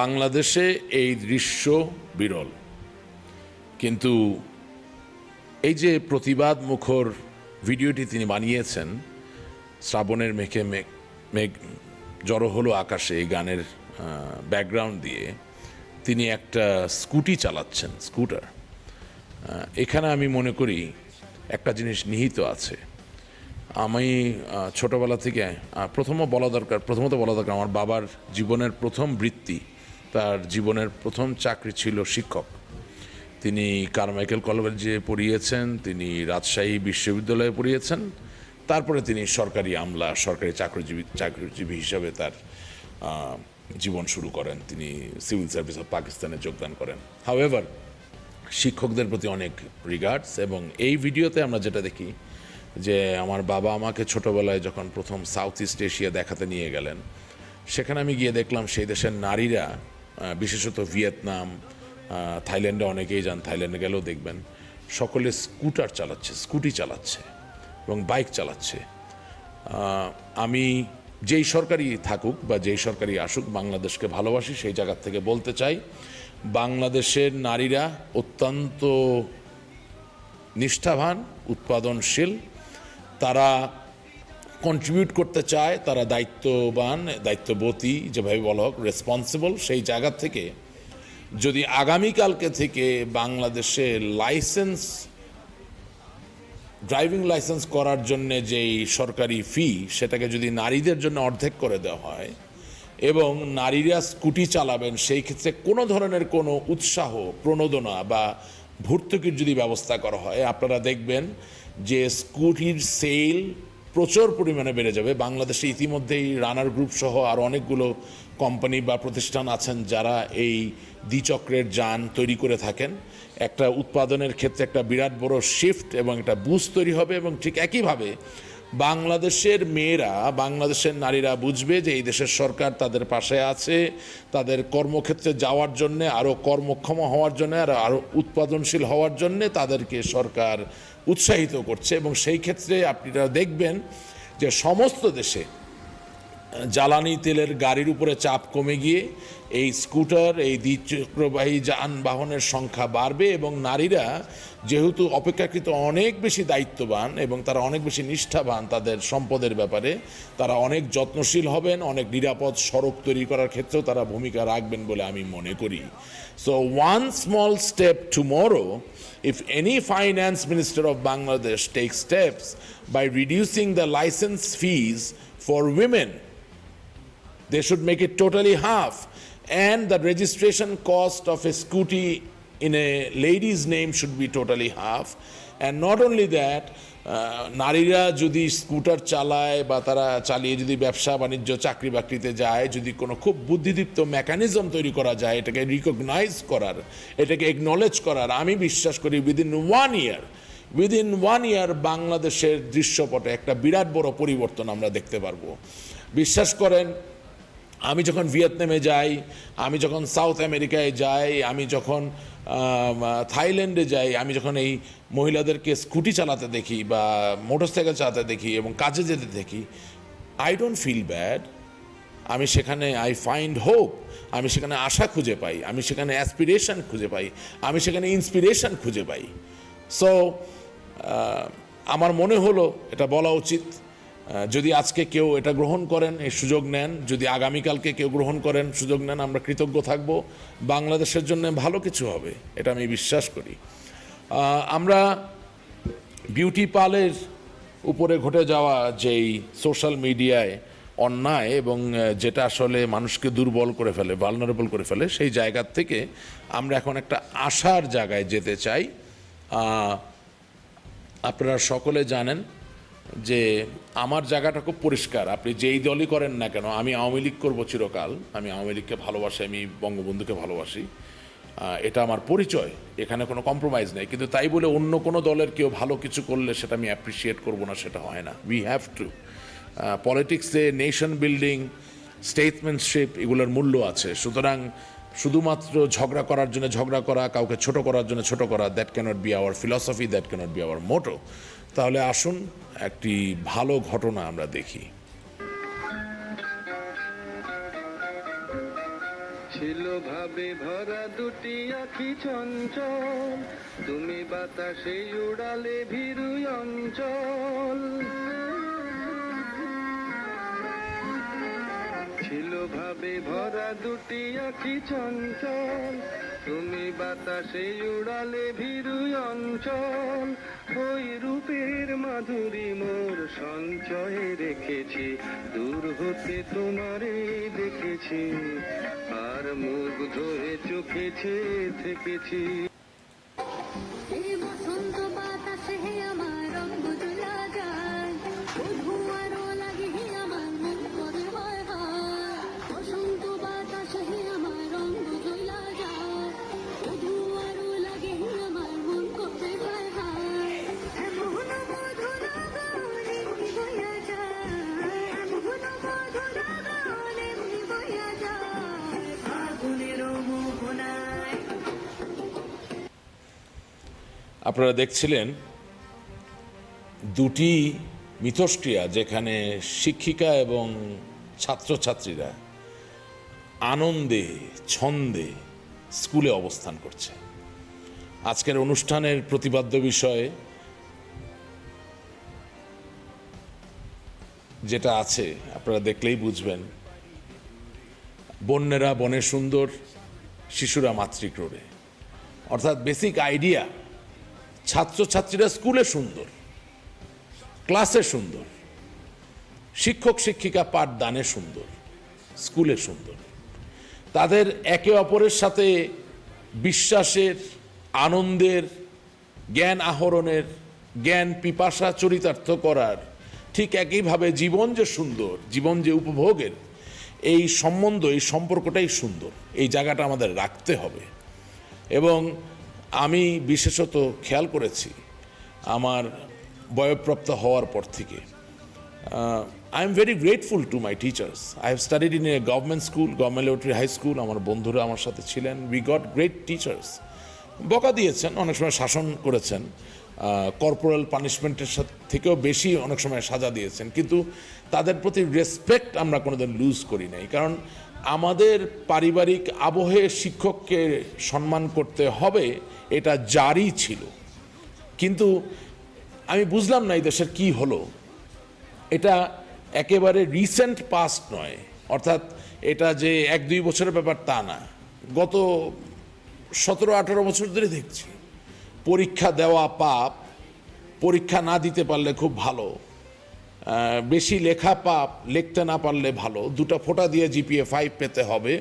বাংলাদেশে এই দৃশ্য বিরল, কিন্তু এই যে প্রতিবাদ মুখর ভিডিওটি তিনি বানিয়েছেন, শ্রাবণের মেঘে মেঘ জড়ো হলো আকাশে, এই গানের ব্যাকগ্রাউন্ড দিয়ে তিনি একটা স্কুটি চালাচ্ছেন, স্কুটার। এখানে আমি মনে করি একটা জিনিস নিহিত আছে। আমি ছোটোবেলা থেকে প্রথমত বলা দরকার আমার বাবার জীবনের প্রথম বৃত্তি, তার জীবনের প্রথম চাকরি ছিল শিক্ষক। তিনি কারমাইকেল কলেজে পড়িয়েছেন, তিনি রাজশাহী বিশ্ববিদ্যালয়ে পড়িয়েছেন, তারপরে তিনি সরকারি আমলা, সরকারি চাকরিজীবী হিসাবে তার জীবন শুরু করেন। তিনি সিভিল সার্ভিস অফ পাকিস্তানে যোগদান করেন। হাউএভার, শিক্ষকদের প্রতি অনেক রিগার্ডস। এবং এই ভিডিওতে আমরা যেটা দেখি যে আমার বাবা আমাকে ছোটোবেলায় যখন প্রথম সাউথ ইস্ট এশিয়া দেখাতে নিয়ে গেলেন, সেখানে আমি গিয়ে দেখলাম সেই দেশের নারীরা, বিশেষত ভিয়েতনাম, থাইল্যান্ডে অনেকেই যান, থাইল্যান্ডে গেলেও দেখবেন সকলে স্কুটি চালাচ্ছে এবং বাইক চালাচ্ছে। আমি যেই সরকারই থাকুক বা যেই সরকারই আসুক, বাংলাদেশকে ভালোবাসি। সেই জায়গা থেকে বলতে চাই, বাংলাদেশের নারীরা অত্যন্ত নিষ্ঠাবান, উৎপাদনশীল, তারা কন্ট্রিবিউট করতে চায়, তারা দায়িত্ববান, দায়িত্ববতী, যেভাবে বলা হোক, রেসপন্সিবল। সেই জায়গা থেকে যদি আগামীকালকে থেকে বাংলাদেশে ড্রাইভিং লাইসেন্স করার জন্যে যেই সরকারি ফি, সেটাকে যদি নারীদের জন্য অর্ধেক করে দেওয়া হয় এবং নারীরা স্কুটি চালাবেন, সেই ক্ষেত্রে কোনো ধরনের কোনো উৎসাহ, প্রণোদনা বা ভর্তুকির যদি ব্যবস্থা করা হয়, আপনারা দেখবেন যে স্কুটির সেল প্রচুর পরিমাণে বেড়ে যাবে। বাংলাদেশে ইতিমধ্যেই রানার গ্রুপ সহ আর অনেকগুলো কোম্পানি বা প্রতিষ্ঠান আছেন যারা এই দ্বিচক্রের যান তৈরি করে থাকেন। একটা উৎপাদনের ক্ষেত্রে একটা বিরাট বড় শিফট এবং একটা বুস্ট তৈরি হবে। এবং ঠিক একইভাবে বাংলাদেশের মেয়েরা, বাংলাদেশের নারীরা বুঝবে যে এই দেশের সরকার তাদের পাশে আছে, তাদের কর্মক্ষেত্রে যাওয়ার জন্যে, আরও কর্মক্ষম হওয়ার জন্য, আরও উৎপাদনশীল হওয়ার জন্যে তাদেরকে সরকার উৎসাহিত করছে। এবং সেই ক্ষেত্রে আপনারা দেখবেন যে সমস্ত দেশে জ্বালানি তেলের গাড়ির উপরে চাপ কমে গিয়ে এই স্কুটার, এই দ্বিচক্রবাহী যানবাহনের সংখ্যা বাড়বে এবং নারীরা যেহেতু অপেক্ষাকৃত অনেক বেশি দায়িত্ববান এবং তারা অনেক বেশি নিষ্ঠাবান তাদের সম্পদের ব্যাপারে, তারা অনেক যত্নশীল হবেন, অনেক নিরাপদ সড়ক তৈরি করার ক্ষেত্রেও তারা ভূমিকা রাখবেন বলে আমি মনে করি। So one small step tomorrow, if any finance minister of Bangladesh takes steps by reducing the license fees for women, they should make it totally half, and the registration cost of a scooty in a lady's name should be totally half. And not only that, নারীরা যদি scooter চালায় বা তারা চালিয়ে যদি ব্যবসা বাণিজ্য, চাকরি বাকরিতে যায়, যদি কোনো খুব বুদ্ধিদীপ্ত মেকানিজম তৈরি করা যায় এটাকে রিকগনাইজ করার, এটাকে একনলেজ করার, আমি বিশ্বাস করি উইদিন ওয়ান ইয়ার বাংলাদেশের দৃশ্যপটে একটা বিরাট বড় পরিবর্তন আমরা দেখতে পারবো। বিশ্বাস করেন, আমি যখন ভিয়েতনামে যাই, আমি যখন সাউথ আমেরিকায় যাই, আমি যখন থাইল্যান্ডে যাই, আমি যখন এই মহিলাদেরকে স্কুটি চালাতে দেখি বা মোটরসাইকেল চালাতে দেখি এবং কাজে যেতে দেখি, আই ডোন্ট ফিল ব্যাড। আমি সেখানে আই ফাইন্ড হোপ, আমি সেখানে আশা খুঁজে পাই, আমি সেখানে অ্যাসপিরেশন খুঁজে পাই, আমি সেখানে ইন্সপিরেশন খুঁজে পাই। সো আমার মনে হলো এটা বলা উচিত। যদি আজকে কেউ এটা গ্রহণ করেন, এই সুযোগ নেন, যদি আগামীকালকে কেউ গ্রহণ করেন, সুযোগ নেন, আমরা কৃতজ্ঞ থাকব। বাংলাদেশের জন্য ভালো কিছু হবে, এটা আমি বিশ্বাস করি। আমরা বিউটি পার্লারের উপরে ঘটে যাওয়া যেই সোশ্যাল মিডিয়ায় অন্যায় এবং যেটা আসলে মানুষকে দুর্বল করে ফেলে, ভালনারেবল করে ফেলে, সেই জায়গার থেকে আমরা এখন একটা আশার জায়গায় যেতে চাই। আপনারা সকলে জানেন যে আমার জায়গাটা খুব পরিষ্কার। আপনি যেই দলই করেন না কেন, আমি আওয়ামী লীগ করবো চিরকাল। আমি আওয়ামী লীগকে ভালোবাসি, আমি বঙ্গবন্ধুকে ভালোবাসি, এটা আমার পরিচয়, এখানে কোনো কম্প্রোমাইজ নেই। কিন্তু তাই বলে অন্য কোনো দলের কেউ ভালো কিছু করলে সেটা আমি অ্যাপ্রিসিয়েট করবো না, সেটা হয় না। উই হ্যাভ টু, পলিটিক্সে নেশন বিল্ডিং, স্টেটসম্যানশিপ, এগুলোর মূল্য আছে। সুতরাং শুধুমাত্র ঝগড়া করার জন্য ঝগড়া করা, কাউকে ছোট করার জন্য ছোট করা, that can't be our philosophy, that can't be our motto. তাহলে আসুন একটি ভালো ঘটনা আমরা দেখি। ছিল ভাবে ভরা দুটি আখি চঞ্চল, তুমি বাতাসে উড়ালে ভীরু অঞ্চল। ছিল ভাবে ভরা দুটি আখি চঞ্চল, তুমি বাতাসে উড়ালে ভীরু অঞ্চল। ওই রূপের মাধুরী মোর সঞ্চয়ে রেখেছি, দূর হতে তোমারে দেখেছি, আর মুগ্ধ হয়ে চোখে চেয়ে থেকেছি। আপনারা দেখছিলেন দুটি মিথস্ক্রিয়া, যেখানে শিক্ষিকা এবং ছাত্রছাত্রীরা আনন্দে ছন্দে স্কুলে অবস্থান করছে। আজকের অনুষ্ঠানের প্রতিপাদ্য বিষয় যেটা আছে আপনারা দেখলেই বুঝবেন, বন্যেরা বনে সুন্দর, শিশুরা মাতৃক্রোড়ে। অর্থাৎ বেসিক আইডিয়া, ছাত্রছাত্রীরা স্কুলে সুন্দর, ক্লাসে সুন্দর, শিক্ষক শিক্ষিকা পাঠদানে সুন্দর, স্কুলে সুন্দর। তাদের একে অপরের সাথে বিশ্বাসের, আনন্দের, জ্ঞান আহরণের, জ্ঞান পিপাসা চরিতার্থ করার, ঠিক একইভাবে জীবন যে সুন্দর, জীবন যে উপভোগের, এই সম্বন্ধ, এই সম্পর্কটাই সুন্দর। এই জায়গাটা আমাদের রাখতে হবে। এবং আমি বিশেষত খেয়াল করেছি আমার বয়ঃপ্রাপ্ত হওয়ার পর থেকে, I am very grateful to my teachers. I have studied in a government school, government laboratory high school. আমার বন্ধুরা আমার সাথে ছিলেন। We got great teachers. বকা দিয়েছেন, অনেক সময় শাসন করেছেন, কর্পোরাল পানিশমেন্টের থেকেও বেশি অনেক সময় সাজা দিয়েছেন, কিন্তু তাদের প্রতি রেসপেক্ট আমরা কোনোদিন লুজ করি নাই। কারণ আমাদের পারিবারিক আবহে শিক্ষককে সম্মান করতে হবে, এটা জারি ছিল। কিন্তু আমি বুঝলাম না এই দেশের কি হলো। এটা একেবারে রিসেন্ট পাস্ট নয়, অর্থাৎ এটা যে 1-2 বছরের ব্যাপার তা না। গত 17-18 বছর ধরে দেখছি পরীক্ষা দেওয়া পাপ, পরীক্ষা না দিতে পারলে খুব ভালো, বেশি লেখা পাপ, লিখতে না পারলে ভালো, 2টা ফোঁটা দিয়ে GPA 5 পেতে হবে,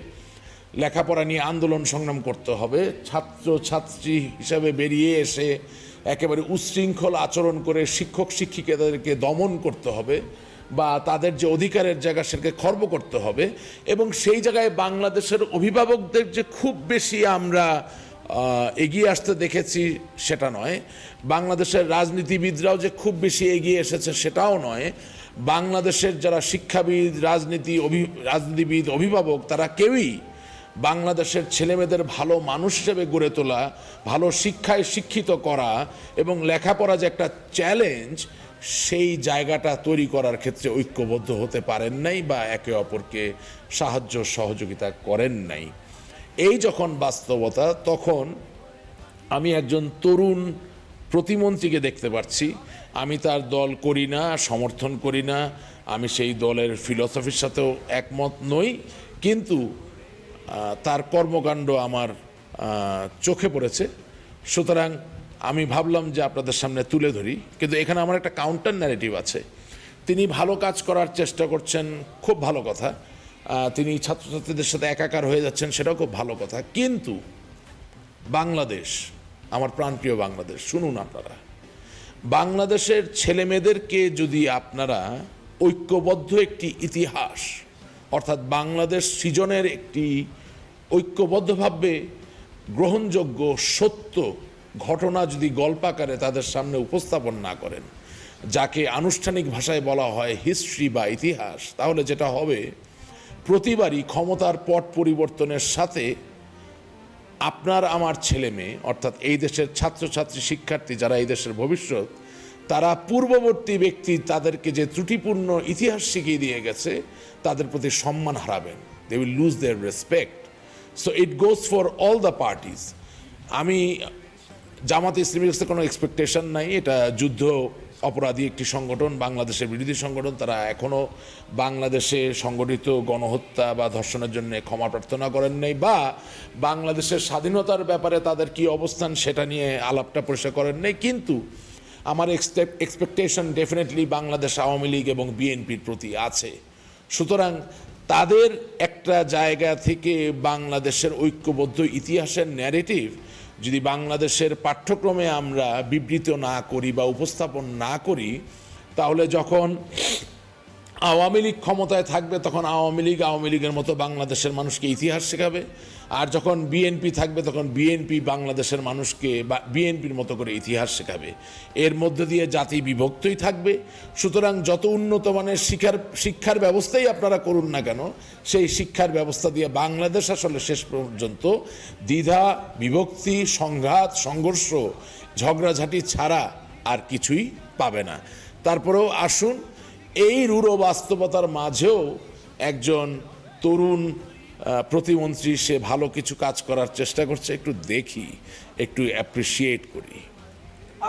লেখাপড়া নিয়ে আন্দোলন সংগ্রাম করতে হবে, ছাত্র ছাত্রী হিসাবে বেরিয়ে এসে একেবারে উচ্ছৃঙ্খল আচরণ করে শিক্ষক শিক্ষিকাদেরকে দমন করতে হবে, বা তাদের যে অধিকারের জায়গা সেটাকে খর্ব করতে হবে। এবং সেই জায়গায় বাংলাদেশের অভিভাবকদের যে খুব বেশি আমরা এগিয়ে আসতে দেখেছি সেটা নয়, বাংলাদেশের রাজনীতিবিদরাও যে খুব বেশি এগিয়ে এসেছে সেটাও নয়, বাংলাদেশের যারা শিক্ষাবিদ, রাজনীতিবিদ, অভিভাবক, তারা কেউই বাংলাদেশের ছেলেমেয়েদের ভালো মানুষ হিসেবে গড়ে তোলা, ভালো শিক্ষায় শিক্ষিত করা এবং লেখাপড়া যে একটা চ্যালেঞ্জ, সেই জায়গাটা তৈরি করার ক্ষেত্রে ঐক্যবদ্ধ হতে পারেন নাই বা একে অপরকে সাহায্য সহযোগিতা করেন নাই। এই যখন বাস্তবতা, তখন আমি একজন তরুণ প্রতিমন্ত্রীকে দেখতে পাচ্ছি। আমি তার দল করি না, সমর্থন করি না, আমি সেই দলের ফিলসফির সাথেও একমত নই, কিন্তু তার কর্মকাণ্ড আমার চোখে পড়েছে। সুতরাং আমি ভাবলাম যে আপনাদের সামনে তুলে ধরি। কিন্তু এখানে আমার একটা কাউন্টার ন্যারেটিভ আছে। তিনি ভালো কাজ করার চেষ্টা করছেন, খুব ভালো কথা। তিনি ছাত্রছাত্রীদের সাথে একাকার হয়ে যাচ্ছেন, সেটাও খুব ভালো কথা। কিন্তু বাংলাদেশ, আমার প্রাণপ্রিয় বাংলাদেশ, শুনুন আপনারা, বাংলাদেশের ছেলেমেয়েদেরকে যদি আপনারা ঐক্যবদ্ধ একটি ইতিহাস, অর্থাৎ বাংলাদেশ সৃজনের একটি ঐক্যবদ্ধভাবে গ্রহণযোগ্য সত্য ঘটনা যদি গল্পাকারে তাদের সামনে উপস্থাপন না করেন, যাকে আনুষ্ঠানিক ভাষায় বলা হয় হিস্ট্রি বা ইতিহাস, তাহলে যেটা হবে, প্রতিবারই ক্ষমতার পট পরিবর্তনের সাথে আপনার আমার ছেলে মেয়ে, অর্থাৎ এই দেশের ছাত্রছাত্রী শিক্ষার্থী যারা এই দেশের ভবিষ্যৎ, তারা পূর্ববর্তী ব্যক্তি তাদেরকে যে ত্রুটিপূর্ণ ইতিহাস শিখিয়ে দিয়ে গেছে তাদের প্রতি সম্মান হারাবেন। They will lose their respect. So it goes for all the parties. আমি জামাতে ইসলামীর কাছে কোনো এক্সপেকটেশন নাই। এটা যুদ্ধ অপরাধী একটি সংগঠন, বাংলাদেশের বিরোধী সংগঠন। তারা এখনও বাংলাদেশে সংগঠিত গণহত্যা বা ধর্ষণের জন্য ক্ষমা প্রার্থনা করেন নাই, বা বাংলাদেশের স্বাধীনতার ব্যাপারে তাদের কি অবস্থান সেটা নিয়ে আলাপটা পরিষ্কার করেন নাই। কিন্তু আমার এক্সপেকটেশন ডেফিনেটলি বাংলাদেশ আওয়ামী লীগ এবং বিএনপির প্রতি আছে। সুতরাং তাদের একটা জায়গা থেকে বাংলাদেশের ঐক্যবদ্ধ ইতিহাসের ন্যারেটিভ যদি বাংলাদেশের পাঠ্যক্রমে আমরা বিবৃত না করি বা উপস্থাপন না করি, তাহলে যখন আওয়ামী লীগ ক্ষমতায় থাকবে তখন আওয়ামী লীগের মতো বাংলাদেশের মানুষকে ইতিহাস শেখাবে, আর যখন বিএনপি থাকবে তখন বিএনপি বাংলাদেশের মানুষকে বিএনপির মতো করে ইতিহাস শেখাবে। এর মধ্যে দিয়ে জাতি বিভক্তই থাকবে। সুতরাং যত উন্নত মানের শিক্ষার ব্যবস্থাই আপনারা করুন না কেন, সেই শিক্ষার ব্যবস্থা দিয়ে বাংলাদেশ আসলে শেষ পর্যন্ত দ্বিধা, বিভক্তি, সংঘাত, সংঘর্ষ, ঝগড়াঝাঁটি ছাড়া আর কিছুই পাবে না। তারপরেও আসুন, এই রূঢ় বাস্তবতার মাঝেও একজন তরুণ প্রতিমন্ত্রী সে ভালো কিছু কাজ করার চেষ্টা করছে, একটু দেখি, একটু অ্যাপ্রিসিয়েট করি।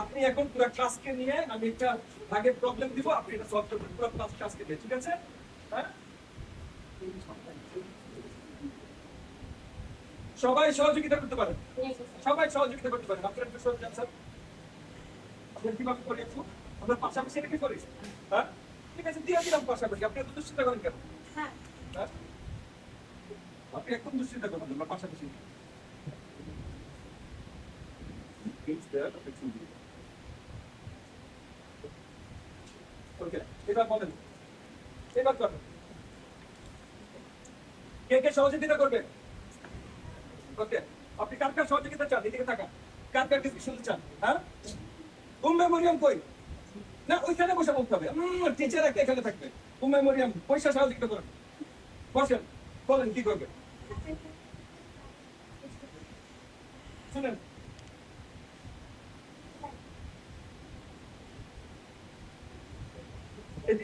আপনি এখন পুরো ক্লাসকে নিয়ে আমি একটা ভাগের প্রবলেম দিব, আপনি এটা সলভ করবেন পুরো ক্লাসকে নিয়ে, ঠিক আছে? হ্যাঁ, সবাই সহযোগিতা করতে পারেন, সবাই সহযোগিতা করতে পারেন। আপনারা একটু সহযোগিতা স্যার, আপনারা কিভাবে করি একটু আমরা পাশাপাশি রেখে করি, হ্যাঁ ঠিক আছে, দিয়ে দিলাম পাশাপাশি। আপনি এত দুশ্চিন্তা করেন কেন? হ্যাঁ, আপনি একদম দুশ্চিন্তা করবেন না, আমরা পাশাপাশি ওকে। এবার বলেন, এবার করেন, কে কে সহযোগিতা করবে? ওকে, আপনি কার কার সহযোগিতা চান? এদিকে থাকা, কার কার কিছু শুনতে চান? হ্যাঁ, মেমোরিয়াম কই? না ওইখানে বসে বলতে হবে, টিচার একটা এখানে থাকবে। মেমোরিয়াম পয়সা সহযোগিতা করেন, বসেন, বলেন কি করবে? শুনেন,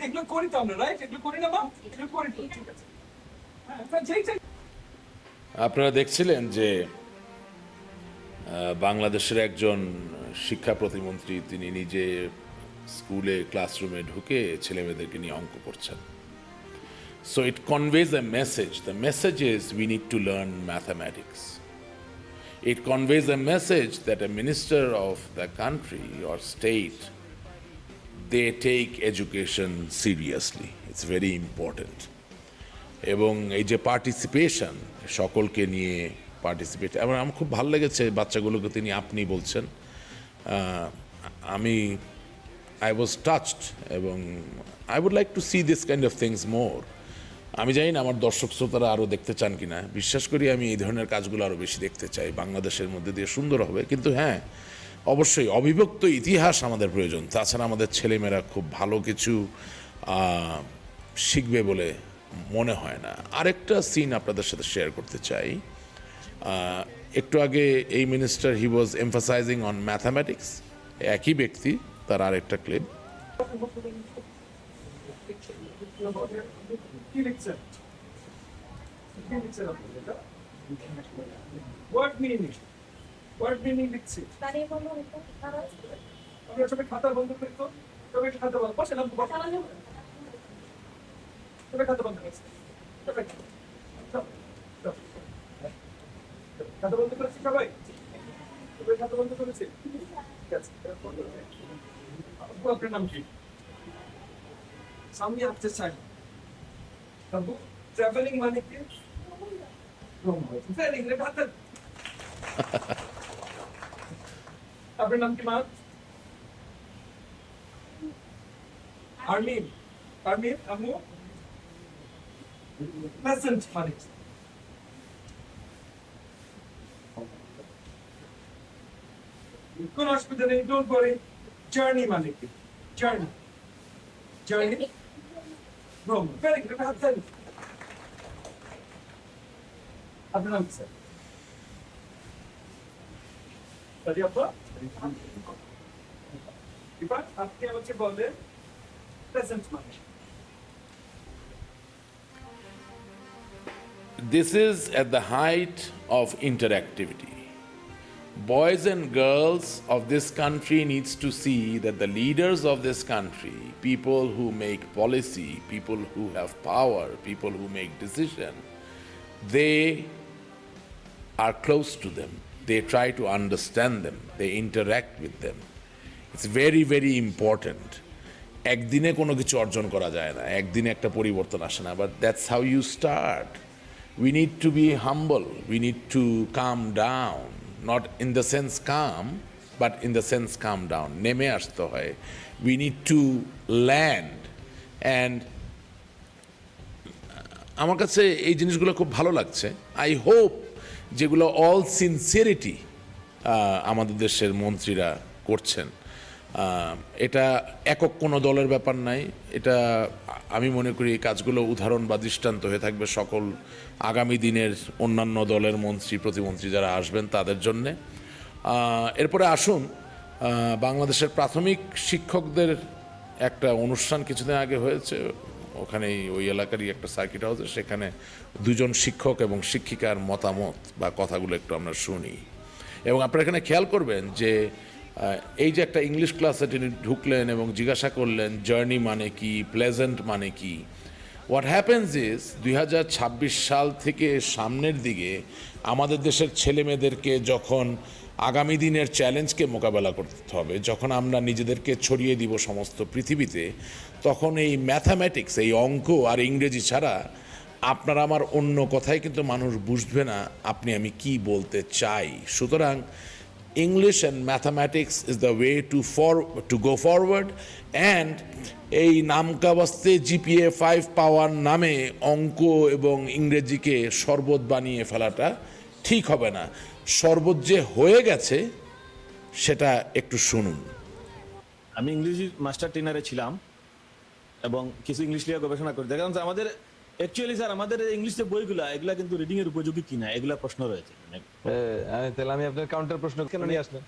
এগুলো করি তো আমরা, রাইট? এগুলো করি না মা? এগুলো করি তো, ঠিক আছে। হ্যাঁ, যেই যেই আপনারা দেখছিলেন যে বাংলাদেশের একজন শিক্ষা প্রতিমন্ত্রী তিনি নিজে স্কুলে ক্লাসরুমে ঢুকে ছেলেমেয়েদেরকে নিয়ে অঙ্ক করছেন। So it conveys A message, the message is we need to learn mathematics. It conveys a message that a minister of the country or state, they take education seriously. It's very important. এবং এই যে participation, সকলকে নিয়ে participate, এবং আমার খুব ভালো লেগেছে বাচ্চাগুলোকে তিনি আপনি বলছেন। আমি আই ওয়াজ টাচড, এবং I would like to see this kind of things more. আমি জানি না আমার দর্শক শ্রোতারা আরও দেখতে চান কিনা, বিশ্বাস করি আমি এই ধরনের কাজগুলো আরও বেশি দেখতে চাই, বাংলাদেশের মধ্যে দিয়ে সুন্দর হবে। কিন্তু হ্যাঁ, অবশ্যই অবিভক্ত ইতিহাস আমাদের প্রয়োজন, তাছাড়া আমাদের ছেলেমেয়েরা খুব ভালো কিছু শিখবে বলে মনে হয় না। আরেকটা সিন আপনাদের সাথে শেয়ার করতে চাই। একটু আগে এই minister he was emphasising on mathematics, একই ব্যক্তি, তার আরেকটা ক্লিপ। কি লিখছেন? কি লিখছেন আপনি এটা? What meaning? What meaning লিখছি? আমরা সবাই খাতা বন্ধ করি তো, সবাই একটু খাতা বন্ধ, বসেন আপনি বসেন। সবাই খাতা বন্ধ করছে, সবাই খাতা বন্ধ করেছি, সবাই সবাই খাতা বন্ধ করেছি, ঠিক আছে। আপনার নাম কি? সামনে আসতে চাই। ট্রাভেলিং মানে কি? আপনার নাম কি মা? আর্মিন, আর্মিন আম্মু প্লেজেন্ট মানে কোন অসুবিধা নেই, ডোন্ট ওয়ারি। জার্নি মানে কি? জার্নি, জার্নি ভ্রমণ, ভেরি গুড। আপনার নাম কি স্যার? এবার আপনি আমাকে বলেন প্রেজেন্ট মানে। This is at the height of interactivity. Boys and girls of this country needs to see that the leaders of this country, people who make policy, people who have power, people who make decision, they are close to them. They try to understand them. They interact with them. It's very, very important. একদিনে কোনো কিছু অর্জন করা যায় না, একদিনে একটা পরিবর্তন আসে না, but that's how you start. We need to be humble. We need to calm down. Not in the sense calm, but in the sense calm down. নেমে আসতে হয়. We need to land. And আমার কাছে এই জিনিসগুলো খুব ভালো লাগছে। আই হোপ যেগুলো অল সিনসিয়ারিটি আমাদের দেশের মন্ত্রীরা করছেন, এটা একক কোনো দলের ব্যাপার নাই। এটা আমি মনে করি এই কাজগুলো উদাহরণ বা দৃষ্টান্ত হয়ে থাকবে সকল আগামী দিনের অন্যান্য দলের মন্ত্রী প্রতিমন্ত্রী যারা আসবেন তাদের জন্যে। এরপরে আসুন, বাংলাদেশের প্রাথমিক শিক্ষকদের একটা অনুষ্ঠান কিছুদিন আগে হয়েছে, ওখানেই ওই এলাকারই একটা সার্কিট হাউসে, সেখানে দুজন শিক্ষক এবং শিক্ষিকার মতামত বা কথাগুলো একটু আমরা শুনি। এবং আপনারা এখানে খেয়াল করবেন যে এই যে একটা ইংলিশ ক্লাসে তিনি ঢুকলেন এবং জিজ্ঞাসা করলেন জার্নি মানে কি, প্লেজেন্ট মানে কি। হোয়াট হ্যাপেন্স ইজ 2026 সাল থেকে সামনের দিকে আমাদের দেশের ছেলেমেয়েদেরকে যখন আগামী দিনের চ্যালেঞ্জকে মোকাবেলা করতে হবে, যখন আমরা নিজেদেরকে ছড়িয়ে দিব সমস্ত পৃথিবীতে, তখন এই ম্যাথামেটিক্স, এই অঙ্ক আর ইংরেজি ছাড়া আপনার আমার অন্য কথাই কিন্তু মানুষ বুঝবে না আপনি আমি কি বলতে চাই। সুতরাং English and mathematics is the way to go forward, and এই নামকাবাস্তে GPA 5 পাওয়ার নামে অঙ্ক এবং ইংরেজিকে শরবত বানিয়ে ফেলাটা ঠিক হবে না। শরবত যে হয়ে গেছে সেটা একটু শুনুন। আমি ইংরেজি মাস্টার ট্রেনারে ছিলাম এবং কিছু ইংলিশ নিয়ে গবেষণা করি। দেখলাম যে আমাদের অ্যাকচুয়ালি স্যার আমাদের ইংলিশ যে বইগুলা এগুলা কিন্তু রিডিং এর উপযোগী কিনা এগুলা প্রশ্ন রয়েছে। তাহলে আমি আপনার কাউন্টার প্রশ্ন কেন নিয়ে আসলেন?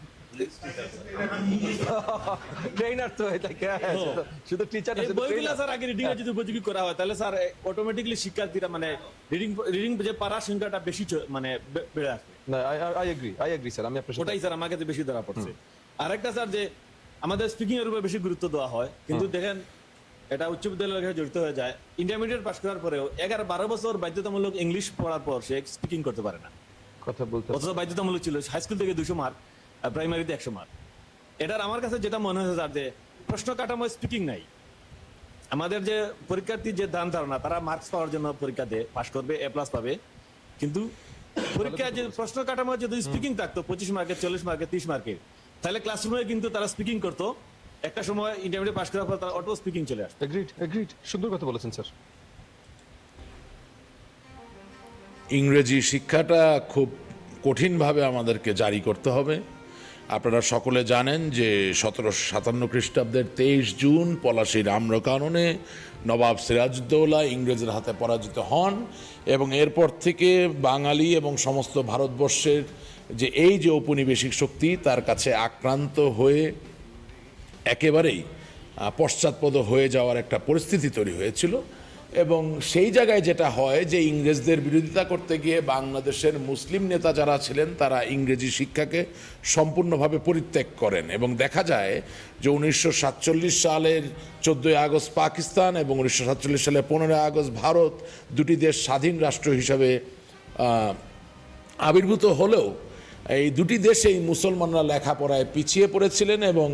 ট্রেনার তো এটা শুধু টিচার না, এই বইগুলা স্যার আগে রিডিং এর যদি উপযোগী করা হয় তাহলে স্যার অটোমেটিক্যালি শিক্ষার্থীরা মানে রিডিং যে পারার সংখ্যাটা বেশি মানে বেড়ে আসবে। আই এগ্রি স্যার, আমি আপনার সাথে ওটাই স্যার আমার কাছে বেশি ধরা পড়ছে। আরেকটা স্যার যে আমাদের স্পিকিং এর উপর বেশি গুরুত্ব দেওয়া হয়, কিন্তু দেখেন এটা উচ্চ বিদ্যালয়ের কাছে জড়িত হয়ে যায়। ইন্টারমিডিয়েট পাস করার পরেও 11-12 বছর বাধ্যতামূলক ইংলিশ পড়ার পর সে স্পিকিং করতে পারে না। কথা বলতে অথচ বাধ্যতামূলক ছিল হাই স্কুল থেকে 200 মার্ক, প্রাইমারিতে 100 মার্ক। এটার আমার কাছে যেটা মনে হয়েছে স্যার যে প্রশ্ন কাঠামো স্পিকিং নাই। আমাদের যে পরীক্ষার্থীর যে ধারণা তারা মার্কস পাওয়ার জন্য পরীক্ষা দিয়ে পাস করবে, A+ পাবে, কিন্তু পরীক্ষায় যে প্রশ্ন কাঠামো যদি স্পিকিং থাকতো 25 মার্কের, 40 মার্কের, 30 মার্কের, তাহলে ক্লাসরুমে কিন্তু তারা স্পিকিং করতো। একটা সময় ইন্টারমিডিয়েট পাস করার পর তারা অটো স্পিকিং চলে আসতো। এগ্রিড, সুন্দর কথা বলেছেন স্যার। ইংরেজি শিক্ষাটা খুব কঠিনভাবে আমাদেরকে জারি করতে হবে। আপনারা সকলে জানেন যে 1757 খ্রিস্টাব্দের 23 জুন পলাশীর আম্রকাননে নবাব সিরাজউদ্দৌলা ইংরেজের হাতে পরাজিত হন, এবং এরপর থেকে বাঙালি এবং সমস্ত ভারতবর্ষের যে এই যে ঔপনিবেশিক শক্তি তার কাছে আক্রান্ত হয়ে একেবারেই পশ্চাৎপদ হয়ে যাওয়ার একটা পরিস্থিতি তৈরি হয়েছিল। এবং সেই জায়গায় যেটা হয় যে ইংরেজদের বিরোধিতা করতে গিয়ে বাংলাদেশের মুসলিম নেতা যারা ছিলেন তারা ইংরেজি শিক্ষাকে সম্পূর্ণভাবে পরিত্যাগ করেন, এবং দেখা যায় যে 1947 সালের 14 আগস্ট পাকিস্তান এবং 1947 সালের 15 আগস্ট ভারত দুটি দেশ স্বাধীন রাষ্ট্র হিসাবে আবির্ভূত হলেও এই দুটি দেশেই মুসলমানরা লেখাপড়ায় পিছিয়ে পড়েছিলেন, এবং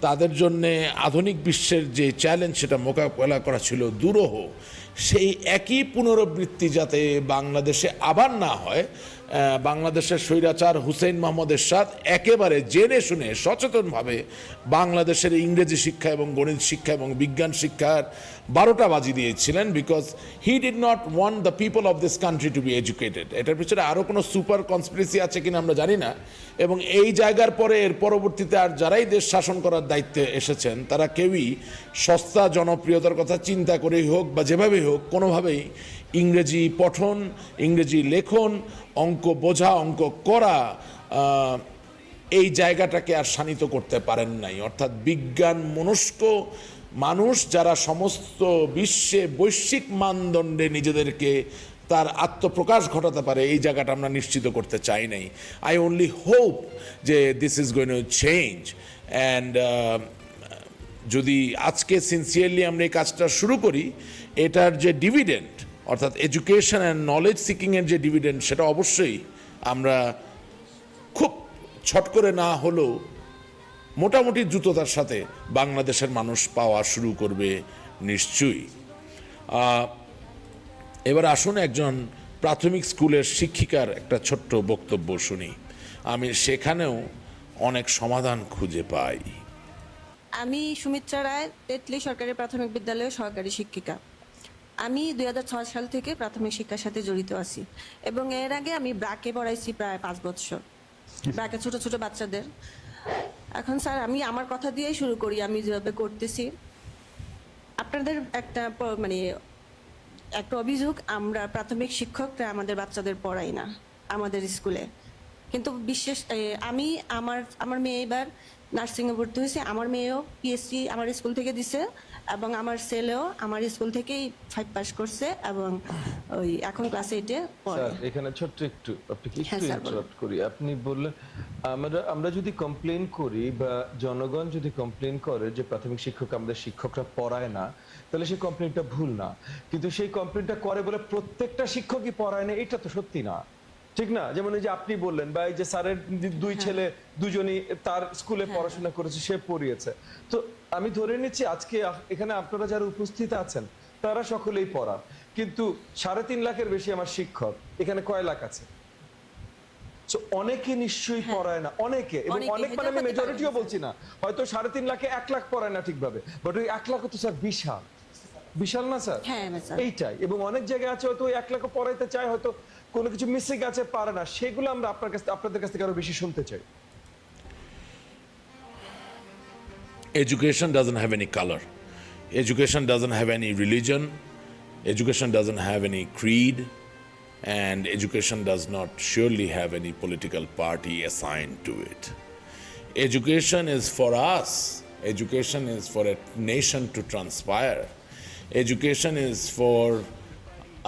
তাদের জন্যে আধুনিক বিশ্বের যে চ্যালেঞ্জ সেটা মোকাবেলা করা ছিল দুরূহ। সেই একই পুনরাবৃত্তি যাতে বাংলাদেশে আবার না হয়, বাংলাদেশের স্বৈরাচার হুসেইন মোহাম্মদ এরশাদ একেবারে জেনে শুনে সচেতনভাবে বাংলাদেশের ইংরেজি শিক্ষা এবং গণিত শিক্ষা এবং বিজ্ঞান শিক্ষার 12টা বাজি দিয়েছিলেন, because he did not want the people of this country to B educated. এটার পিছনে আরও কোনো সুপার কনস্পিরেসি আছে কিনা আমরা জানি না। এবং এই জায়গার পরে এর পরবর্তীতে আর যারাই দেশ শাসন করার দায়িত্বে এসেছেন তারা কেউই সস্তা জনপ্রিয়তার কথা চিন্তা করেই হোক বা যেভাবেই হোক কোনোভাবেই ইংরেজি পঠন, ইংরেজি লেখন, অঙ্ক বোঝা, অঙ্ক করা, এই জায়গাটাকে আর শানিত করতে পারেন নাই। অর্থাৎ বিজ্ঞান মনস্ক মানুষ যারা সমস্ত বিশ্বে বৈশ্বিক মানদণ্ডে নিজেদেরকে তার আত্মপ্রকাশ ঘটাতে পারে, এই জায়গাটা আমরা নিশ্চিত করতে চাই নাই। আই অনলি হোপ যে this is going to change, and যদি আজকে সিনসিয়ারলি আমরা এই কাজটা শুরু করি, এটার যে ডিভিডেন্ড অর্থাৎ এডুকেশন অ্যান্ড নলেজ সিকিংয়ের যে ডিভিডেন্ড সেটা অবশ্যই আমরা খুব ছট করে না হলেও মোটামুটি দ্রুততার সাথে বাংলাদেশের মানুষ পাওয়া শুরু করবে নিশ্চয়ই। এবার আসুন একজন প্রাথমিক স্কুলের শিক্ষিকার একটা ছোট্ট বক্তব্য শুনি। আমি সেখানেও অনেক সমাধান খুঁজে পাই। আমি সুমিত্রা রায়, তেতলি সরকারি প্রাথমিক বিদ্যালয়ের সহকারী শিক্ষিকা। আমি 2006 সাল থেকে প্রাথমিক শিক্ষার সাথে জড়িত আছি, এবং এর আগে আমি ব্রাকে পড়াইছি প্রায় 5 বছর, ব্রাকে ছোট ছোট বাচ্চাদের। এখন স্যার আমি আমার কথা দিয়েই শুরু করি। আমি যেভাবে করতেছি, আপনাদের একটা একটা অভিযোগ, আমরা প্রাথমিক শিক্ষকরা আমাদের বাচ্চাদের পড়াই না আমাদের স্কুলে। কিন্তু বিশেষ আমি আমার মেয়ে এবার নার্সিংয়ে ভর্তি হয়েছে, আমার মেয়েও PhD আমার স্কুল থেকে দিছে, এবং আমার ছেলেও আমার স্কুল থেকেই 5 পাস করছে এবং ওই এখন ক্লাস 8-এ পড়ে। স্যার এখানে ছোট্ট একটু আপনাকে হ্যাঁ, একটু স্যার, বলুন। ইন্টারাপ্ট করি। আপনি বললেন আমরা যদি কমপ্লেন করি বা জনগণ যদি কমপ্লেন করে যে প্রাথমিক শিক্ষক আমাদের শিক্ষকরা পড়ায় না, তাহলে সেই কমপ্লেনটা ভুল না, কিন্তু সেই কমপ্লেনটা করে বলে প্রত্যেকটা শিক্ষকই পড়ায় না, এটা তো সত্যি না, ঠিক না? যেমন এই যে আপনি বললেন বা এই যে স্যারের দুই ছেলে দুজনই তার স্কুলে পড়াশোনা করেছে, সে পড়িয়েছে। তো আমি ধরে নিচ্ছি আজকে এখানে আপনারা যারা উপস্থিত আছেন তারা সকলেই পড়া, কিন্তু 3.5 লাখের বেশি আমার শিক্ষক, এখানে কয় লাখ আছে? So, অনেকে নিশ্চয়ই পড়ায় না, অনেকে, এবং অনেকে, অনেক মানে এটা আমি হতে পারে, মেজরিটিও স্যার। বলছি না, হয়তো 3.5 লাখে 1 লাখ পড়ায় না ঠিকভাবে, বাট ওই 1 লাখ তো স্যার বিশাল বিশাল না স্যার? হ্যাঁ, স্যার। এইটাই, এবং অনেক জায়গায় আছে হয়তো ওই 1 লাখ পড়াইতে চায়, হয়তো কোনো কিছু মিসিং আছে, পারে না, সেগুলো আমরা আপনাদের কাছ থেকে আরো বেশি শুনতে চাই। Education doesn't have any color. Education doesn't have any religion. Education doesn't have any creed. And education does not surely have any political party assigned to it. Education is for us. Education is for a nation to transpire. Education is for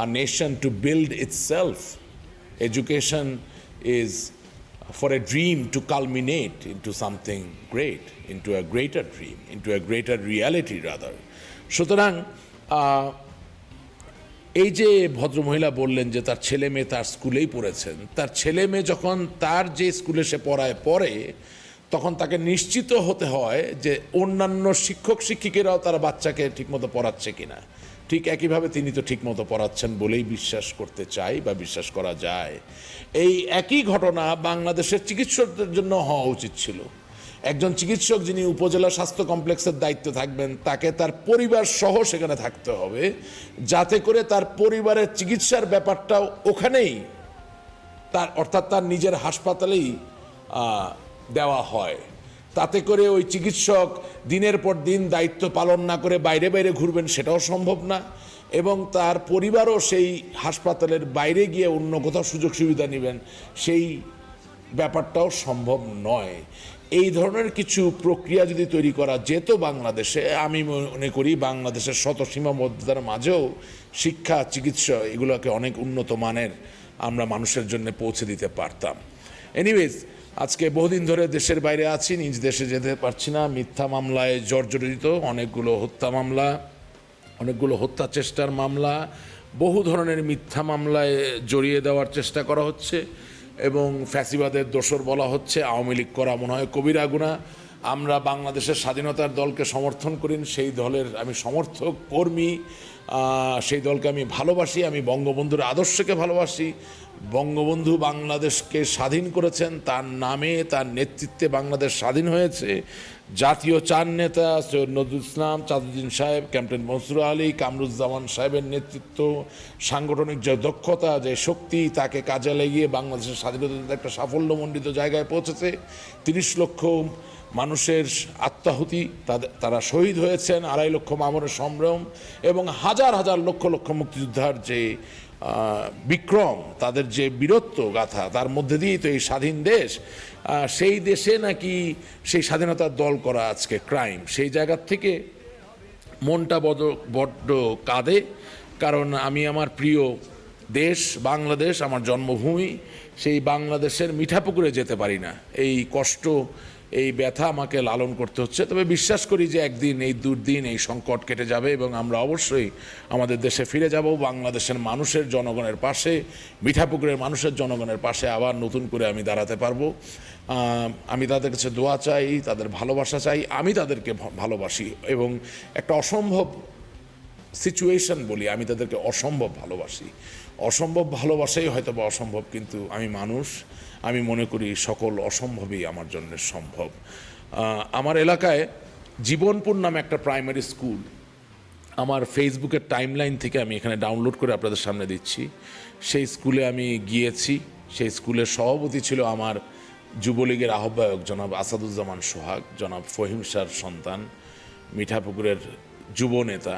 a nation to build itself. Education is for a dream to culminate into something great, into a greater dream, into a greater reality rather. সুতরাং এই যে ভদ্রমহিলা বললেন যে তার ছেলে মেয়ে তার স্কুলেই পড়েছেন, তার ছেলে মেয়ে যখন তার যে স্কুলে সে পড়ে তখন তাকে নিশ্চিত হতে হয় যে অন্যান্য শিক্ষক শিক্ষিকারাও তার বাচ্চাকে ঠিকমতো পড়াচ্ছে কিনা। ঠিক একইভাবে তিনি তো ঠিকমতো পড়াচ্ছেন বলেই বিশ্বাস করতে চাই বা বিশ্বাস করা যায়। এই একই ঘটনা বাংলাদেশের চিকিৎসকদের জন্য হওয়া উচিত ছিল। একজন চিকিৎসক যিনি উপজেলা স্বাস্থ্য কমপ্লেক্সের দায়িত্বে থাকবেন, তাকে তার পরিবার সহ সেখানে থাকতে হবে, যাতে করে তার পরিবারের চিকিৎসার ব্যাপারটাও ওখানেই অর্থাৎ তার নিজের হাসপাতালেই দেওয়া হয়। তাতে করে ওই চিকিৎসক দিনের পর দিন দায়িত্ব পালন না করে বাইরে বাইরে ঘুরবেন, সেটাও সম্ভব না, এবং তার পরিবারও সেই হাসপাতালের বাইরে গিয়ে অন্য কোথাও সুযোগ সুবিধা নেবেন, সেই ব্যাপারটাও সম্ভব নয়। এই ধরনের কিছু প্রক্রিয়া যদি তৈরি করা যেত বাংলাদেশে, আমি মনে করি বাংলাদেশের শত সীমাবদ্ধতার মাঝেও শিক্ষা, চিকিৎসা এগুলোকে অনেক উন্নত মানের আমরা মানুষের জন্য পৌঁছে দিতে পারতাম। এনিওয়েজ, আজকে বহুদিন ধরে দেশের বাইরে আছি, নিজ দেশে যেতে পারছি না, মিথ্যা মামলায় জর্জরিত, অনেকগুলো হত্যা মামলা, অনেকগুলো হত্যা চেষ্টার মামলা, বহু ধরনের মিথ্যা মামলায় জড়িয়ে দেওয়ার চেষ্টা করা হচ্ছে এবং ফ্যাসিবাদের দোসর বলা হচ্ছে। আওয়ামী লীগ করা মনে হয় কবিরা গুনাহ। আমরা বাংলাদেশের স্বাধীনতার দলকে সমর্থন করি, সেই দলের আমি সমর্থক, কর্মী, সেই দলকে আমি ভালোবাসি, আমি বঙ্গবন্ধুর আদর্শকে ভালোবাসি। বঙ্গবন্ধু বাংলাদেশকে স্বাধীন করেছেন, তার নামে তার নেতৃত্বে বাংলাদেশ স্বাধীন হয়েছে। জাতীয় চার নেতা সৈয়দ নজরুল ইসলাম, চাঁদুদ্দিন সাহেব, ক্যাপ্টেন মনসুর আলী, কামরুজ্জামান সাহেবের নেতৃত্ব, সাংগঠনিক যে দক্ষতা, যে শক্তি, তাকে কাজে লাগিয়ে বাংলাদেশের স্বাধীনতা একটা সাফল্যমণ্ডিত জায়গায় পৌঁছেছে। 30 লক্ষ মানুষের আত্মাহুতি, তারা শহীদ হয়েছেন, 2.5 লক্ষ মামরের সম্ভ্রম এবং হাজার হাজার লক্ষ লক্ষ মুক্তিযোদ্ধার যে বিক্রম, তাদের যে বীরত্ব গাথা, তার মধ্যে দিয়েই তো এই স্বাধীন দেশ। সেই দেশে নাকি সেই স্বাধীনতার দল করা আজকে ক্রাইম। সেই জায়গার থেকে মনটা বড্ড কাঁদে, কারণ আমি আমার প্রিয় দেশ বাংলাদেশ, আমার জন্মভূমি, সেই বাংলাদেশের মিঠাপুকুরে যেতে পারি না। এই কষ্ট, এই ব্যথা আমাকে লালন করতে হচ্ছে। তবে বিশ্বাস করি যে একদিন এই দুর্দিন, এই সংকট কেটে যাবে এবং আমরা অবশ্যই আমাদের দেশে ফিরে যাব, বাংলাদেশের মানুষের জনগণের পাশে, মিঠাপুকুরের মানুষের জনগণের পাশে আবার নতুন করে আমি দাঁড়াতে পারবো। আমি তাদের কাছে দোয়া চাই, তাদের ভালোবাসা চাই, আমি তাদেরকে ভালোবাসি এবং একটা অসম্ভব সিচুয়েশন বলি, আমি তাদেরকে অসম্ভব ভালোবাসি। অসম্ভব ভালোবাসাই হয়তো বা অসম্ভব, কিন্তু আমি মানুষ, আমি মনে করি সকল অসম্ভবই আমার জন্য সম্ভব। আমার এলাকায় জীবনপুর নামে একটা প্রাইমারি স্কুল, আমার ফেসবুকের টাইমলাইন থেকে আমি এখানে ডাউনলোড করে আপনাদের সামনে দিচ্ছি। সেই স্কুলে আমি গিয়েছি। সেই স্কুলের সভাপতি ছিল আমার যুবলীগের আহ্বায়ক জনাব আসাদুজ্জামান সোহাগ, জনাব ফহিম শাহর সন্তান, মিঠাপুকুরের যুব নেতা।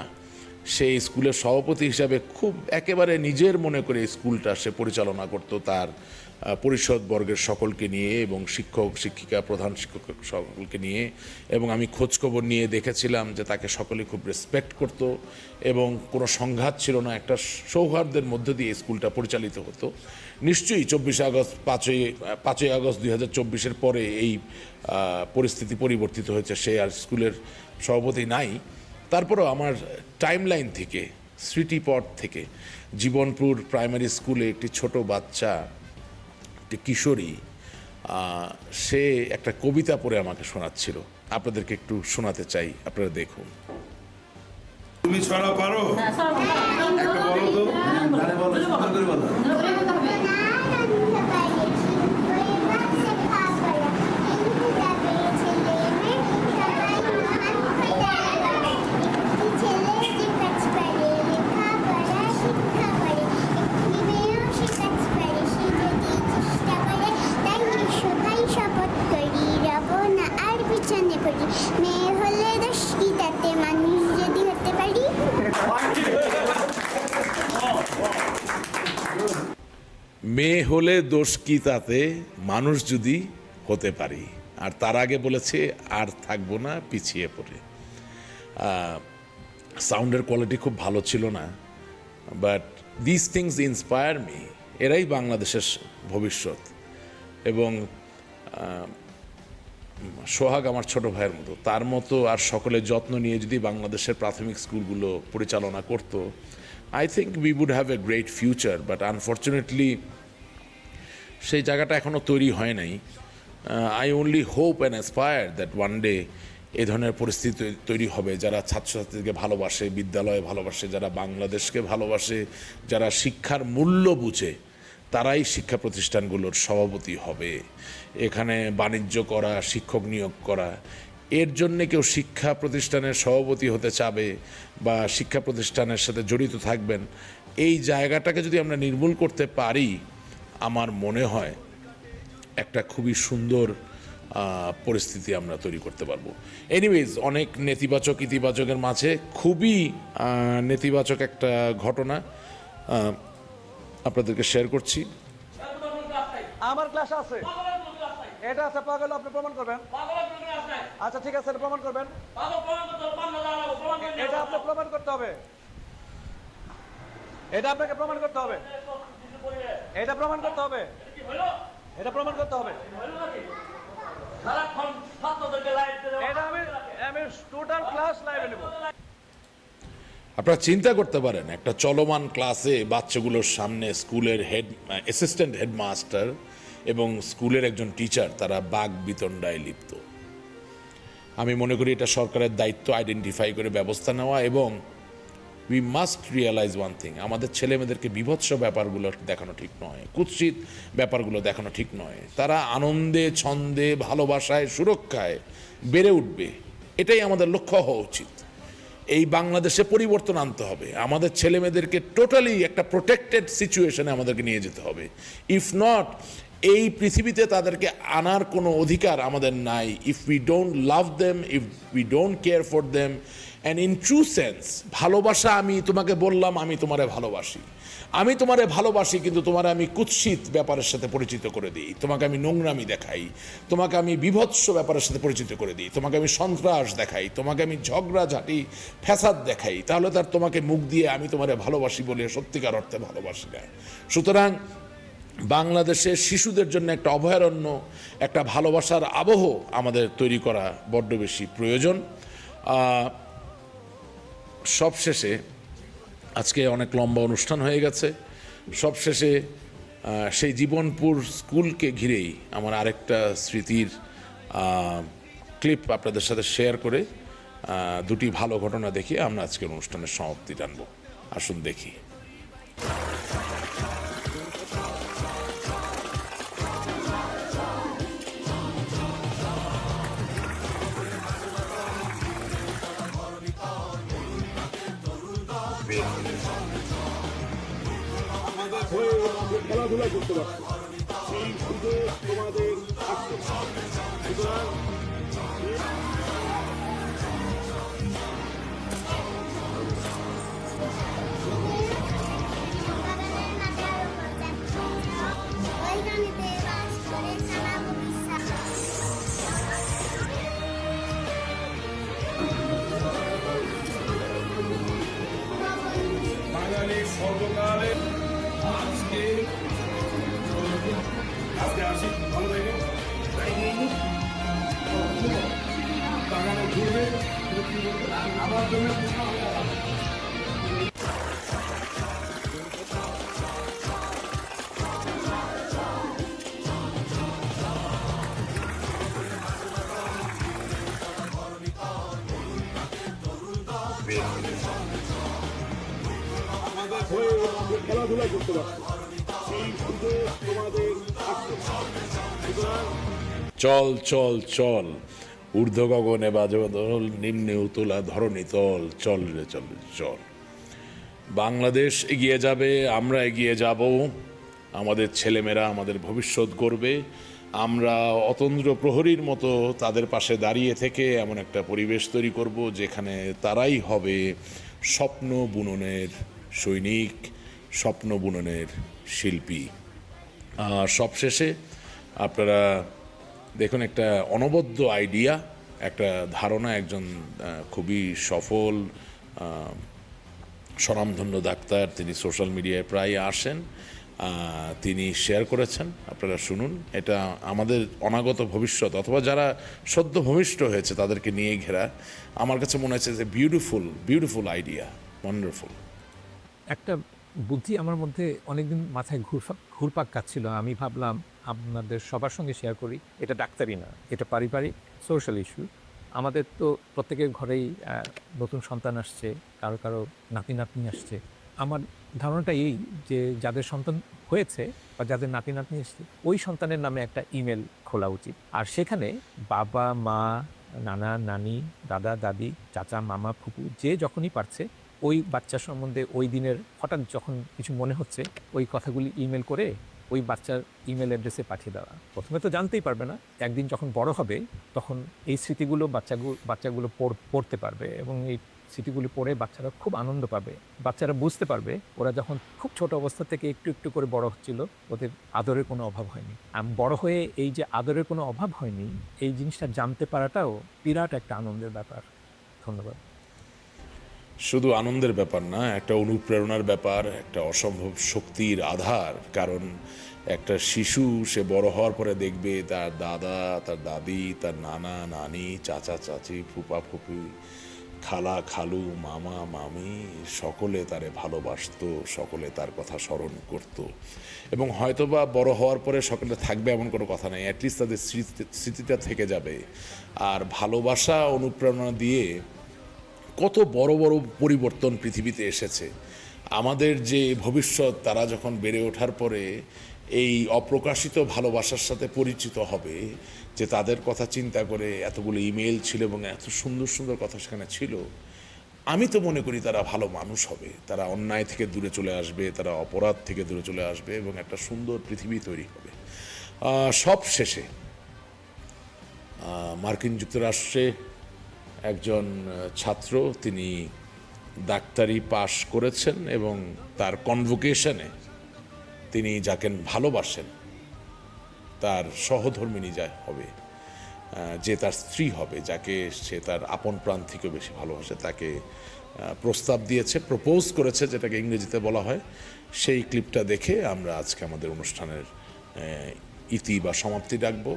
সেই স্কুলের সভাপতি হিসাবে খুব একেবারে নিজের মনে করে স্কুলটা সে পরিচালনা করত। তার পরিষদ বর্গের সকলকে নিয়ে এবং শিক্ষক শিক্ষিকা প্রধান শিক্ষক সকলকে নিয়ে, এবং আমি খোঁজখবর নিয়ে দেখেছিলাম যে তাকে সকলে খুব রেসপেক্ট করত এবং কোনো সংঘাত ছিল না, একটা সৌহার্দ্যের মধ্য দিয়ে স্কুলটা পরিচালিত হতো। নিশ্চয়ই 5ই আগস্ট 2024 পরে এই পরিস্থিতি পরিবর্তিত হয়েছে, সে আর স্কুলের সভাপতি নাই। তারপরেও আমার টাইমলাইন থেকে, স্মৃতিপট থেকে, জীবনপুর প্রাইমারি স্কুলে একটি ছোট বাচ্চা, একটি কিশোরী, সে একটা কবিতা পড়ে আমাকে শোনাচ্ছিল। আপনাদেরকে একটু শোনাতে চাই, আপনারা দেখুন। তুমি ছড়া পারো? একটা বলো তো। মেয়ে হলে দোষ কি তাতে, মানুষ যদি হতে পারি। মেয়ে হলে দোষ কি তাতে, মানুষ যদি হতে পারি। আর তার আগে বলেছে আর থাকবো না পিছিয়ে পড়ে। সাউন্ডের কোয়ালিটি খুব ভালো ছিল না, but this things inspire me. এরাই বাংলাদেশের ভবিষ্যৎ। এবং সোহাগ আমার ছোট ভাইয়ের মতো, তার মতো আর সকলের যত্ন নিয়ে যদি বাংলাদেশের প্রাথমিক স্কুলগুলো পরিচালনা করত, I think we would have a great future. But unfortunately সেই জায়গাটা এখনও তৈরি হয় নাই। I only hope and aspire that one day এ ধরনের পরিস্থিতি তৈরি হবে, যারা ছাত্রছাত্রীকে ভালোবাসে, বিদ্যালয়ে ভালোবাসে, যারা বাংলাদেশকে ভালোবাসে, যারা শিক্ষার মূল্য বুঝে, তারাই শিক্ষা প্রতিষ্ঠানগুলোর সভাপতি হবে। এখানে বাণিজ্য করা, শিক্ষক নিয়োগ করা, এর জন্যে কেউ শিক্ষা প্রতিষ্ঠানের সভাপতি হতে চাবে বা শিক্ষা প্রতিষ্ঠানের সাথে জড়িত থাকবেন, এই জায়গাটাকে যদি আমরা নির্মূল করতে পারি, আমার মনে হয় একটা খুবই সুন্দর পরিস্থিতি আমরা তৈরি করতে পারবো। এনিওয়েজ, অনেক নেতিবাচক ইতিবাচকের মাঝে খুবই নেতিবাচক একটা ঘটনা আপনাদেরকে শেয়ার করছি। আমার ক্লাস আছে, এটা আছে, পাগল আপনি প্রমাণ করবেন। আচ্ছা ঠিক আছে, প্রমাণ করবেন, এটা আপনি প্রমাণ করতে হবে, এটা আপনাকে প্রমাণ করতে হবে, এটা প্রমাণ করতে হবে, এটা প্রমাণ করতে হবে। এটা আমি টোটাল ক্লাস লাইভে নেব। আপনারা চিন্তা করতে পারেন, একটা চলমান ক্লাসে বাচ্চাগুলোর সামনে স্কুলের অ্যাসিস্ট্যান্ট হেডমাস্টার এবং স্কুলের একজন টিচার তারা বাক বিতণ্ডায় লিপ্ত। আমি মনে করি এটা সরকারের দায়িত্ব আইডেন্টিফাই করে ব্যবস্থা নেওয়া, এবং we must realise one thing, আমাদের ছেলেমেয়েদেরকে বিভৎস ব্যাপারগুলো দেখানো ঠিক নয়, কুৎসিত ব্যাপারগুলো দেখানো ঠিক নয়। তারা আনন্দে, ছন্দে, ভালোবাসায়, সুরক্ষায় বেড়ে উঠবে, এটাই আমাদের লক্ষ্য হওয়া উচিত। এই বাংলাদেশে পরিবর্তন আনতে হবে, আমাদের ছেলেমেয়েদেরকে টোটালি একটা প্রোটেক্টেড সিচুয়েশনে আমাদেরকে নিয়ে যেতে হবে। ইফ নট, এই পৃথিবীতে তাদেরকে আনার কোনো অধিকার আমাদের নাই। If we don't love them, if we don't care for them, and in true sense ভালোবাসা, আমি তোমাকে বললাম আমি তোমারে ভালোবাসি, আমি তোমারে ভালোবাসি, কিন্তু তোমারে আমি কুৎসিত ব্যাপারের সাথে পরিচিত করে দিই, তোমাকে আমি নোংরামি দেখাই, তোমাকে আমি বিভৎস ব্যাপারের সাথে পরিচিত করে দিই, তোমাকে আমি সন্ত্রাস দেখাই, তোমাকে আমি ঝগড়াঝাটি ফ্যাসাদ দেখাই, তাহলে তার তোমাকে মুখ দিয়ে আমি তোমারে ভালোবাসি বলে সত্যিকার অর্থে ভালোবাসি না। সুতরাং বাংলাদেশের শিশুদের জন্য একটা অভয়ারণ্য, একটা ভালোবাসার আবহ আমাদের তৈরি করা বড্ড বেশি প্রয়োজন। সবশেষে, আজকে অনেক লম্বা অনুষ্ঠান হয়ে গেছে, সবশেষে সেই জীবনপুর স্কুলকে ঘিরেই আমার আরেকটা স্মৃতির ক্লিপ আপনাদের সাথে শেয়ার করে দুটি ভালো ঘটনা দেখিয়ে আমরা আজকের অনুষ্ঠানের সমাপ্তি টানব। আসুন দেখি। খেলাধুলা করতে পারছে, সেই সুযোগ তোমাদের থাকতে হবে। সুতরাং ওইখানে আমাদের হয়ে খেলাধুলা করতে পারছে সেই সুযোগ তোমাদের আসছে সুতরাং চল চল চল ঊর্ধ্ব গগনে বাজদল নিম্নে উতলা ধরণী তল চল রে চল রে চল। বাংলাদেশ এগিয়ে যাবে, আমরা এগিয়ে যাব, আমাদের ছেলেমেয়েরা আমাদের ভবিষ্যৎ গড়বে। আমরা অতন্দ্র প্রহরীর মতো তাদের পাশে দাঁড়িয়ে থেকে এমন একটা পরিবেশ তৈরি করব যেখানে তারাই হবে স্বপ্ন বুননের সৈনিক, স্বপ্ন বুননের শিল্পী। সবশেষে আপনারা দেখুন একটা অনবদ্য আইডিয়া, একটা ধারণা, একজন খুবই সফল স্বনামধন্য ডাক্তার, তিনি সোশ্যাল মিডিয়ায় প্রায় আসেন, তিনি শেয়ার করেছেন, আপনারা শুনুন। এটা আমাদের অনাগত ভবিষ্যৎ অথবা যারা সদ্য ভূমিষ্ঠ হয়েছে তাদেরকে নিয়ে ঘেরা। আমার কাছে মনে হচ্ছে যে বিউটিফুল আইডিয়া, ওয়ান্ডারফুল। একটা বুদ্ধি আমার মধ্যে অনেকদিন মাথায় ঘুরপাক খাচ্ছিল। আমি ভাবলাম আপনাদের সবার সঙ্গে শেয়ার করি। এটা ডাক্তারি না, এটা পারিবারিক সোশ্যাল ইস্যু। আমাদের তো প্রত্যেকের ঘরেই নতুন সন্তান আসছে, কারো কারো নাতি নাতনি আসছে। আমার ধারণাটা এই যে যাদের সন্তান হয়েছে বা যাদের নাতি নাতনি আসছে, ওই সন্তানের নামে একটা ইমেল খোলা উচিত। আর সেখানে বাবা মা, নানা নানি, দাদা দাদি, চাচা মামা ফুপু যে যখনই পারছে ওই বাচ্চা সম্বন্ধে ওই দিনের হঠাৎ যখন কিছু মনে হচ্ছে ওই কথাগুলি ইমেল করে ওই বাচ্চার ইমেল অ্যাড্রেসে পাঠিয়ে দেওয়া। প্রথমে তো জানতেই পারবে না, একদিন যখন বড় হবে তখন এই স্মৃতিগুলো বাচ্চাগুলো পড়তে পারবে এবং এই স্মৃতিগুলি পড়ে বাচ্চারা খুব আনন্দ পাবে। বাচ্চারা বুঝতে পারবে ওরা যখন খুব ছোট অবস্থা থেকে একটু একটু করে বড় হচ্ছিল ওদের আদরের কোনো অভাব হয়নি। বড় হয়ে এই যে আদরের কোনো অভাব হয়নি এই জিনিসটা জানতে পারাটাও বিরাট একটা আনন্দের ব্যাপার। ধন্যবাদ। শুধু আনন্দের ব্যাপার না, একটা অনুপ্রেরণার ব্যাপার, একটা অসম্ভব শক্তির আধার। কারণ একটা শিশু সে বড় হওয়ার পরে দেখবে তার দাদা, তার দাদি, তার নানা নানি, চাচা চাচি, ফুপা ফুপি, খালা খালু, মামা মামি সকলে তারে ভালোবাসতো, সকলে তার কথা স্মরণ করত। এবং হয়তোবা বড় হওয়ার পরে সকলে থাকবে এমন কোনো কথা নেই, অ্যাটলিস্ট তাদের স্মৃতিটা থেকে যাবে। আর ভালোবাসা অনুপ্রেরণা দিয়ে কত বড় বড় পরিবর্তন পৃথিবীতে এসেছে। আমাদের যে ভবিষ্যৎ, তারা যখন বেড়ে ওঠার পরে এই অপ্রকাশিত ভালোবাসার সাথে পরিচিত হবে, যে তাদের কথা চিন্তা করে এতগুলো ইমেল ছিল এবং এত সুন্দর সুন্দর কথা সেখানে ছিল, আমি তো মনে করি তারা ভালো মানুষ হবে, তারা অন্যায় থেকে দূরে চলে আসবে, তারা অপরাধ থেকে দূরে চলে আসবে এবং একটা সুন্দর পৃথিবী তৈরি হবে। সব শেষে মার্কিন যুক্তরাষ্ট্রে একজন ছাত্র, তিনি ডাক্তারি পাশ করেছেন এবং তার কনভোকেশনে তিনি যাকে ভালোবাসেন তার সহধর্মিণী যা হবে, যে তার স্ত্রী হবে, যাকে সে তার আপন প্রাণ থেকেও বেশি ভালোবাসে, তাকে প্রস্তাব দিয়েছে, প্রপোজ করেছে, যেটাকে ইংরেজিতে বলা হয়। সেই ক্লিপটা দেখে আমরা আজকে আমাদের অনুষ্ঠানের ইতি বা সমাপ্তি ডাকবো।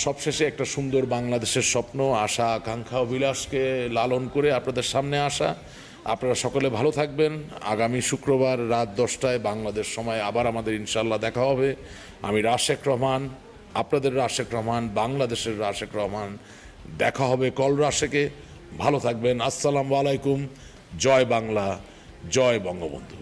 সবশেষে একটা সুন্দর বাংলাদেশের স্বপ্ন, আশা, আকাঙ্ক্ষা, অভিলাষকে লালন করে আপনাদের সামনে আসা। আপনারা সকলে ভালো থাকবেন। আগামী শুক্রবার রাত 10টায় বাংলাদেশ সময় আবার আমাদের ইনশাল্লাহ দেখা হবে। আমি রাশেক রহমান, আপনাদের রাশেক রহমান, বাংলাদেশের রাশেক রহমান। দেখা হবে কল রাশেকে। ভালো থাকবেন। আসসালামু আলাইকুম। জয় বাংলা, জয় বঙ্গবন্ধু।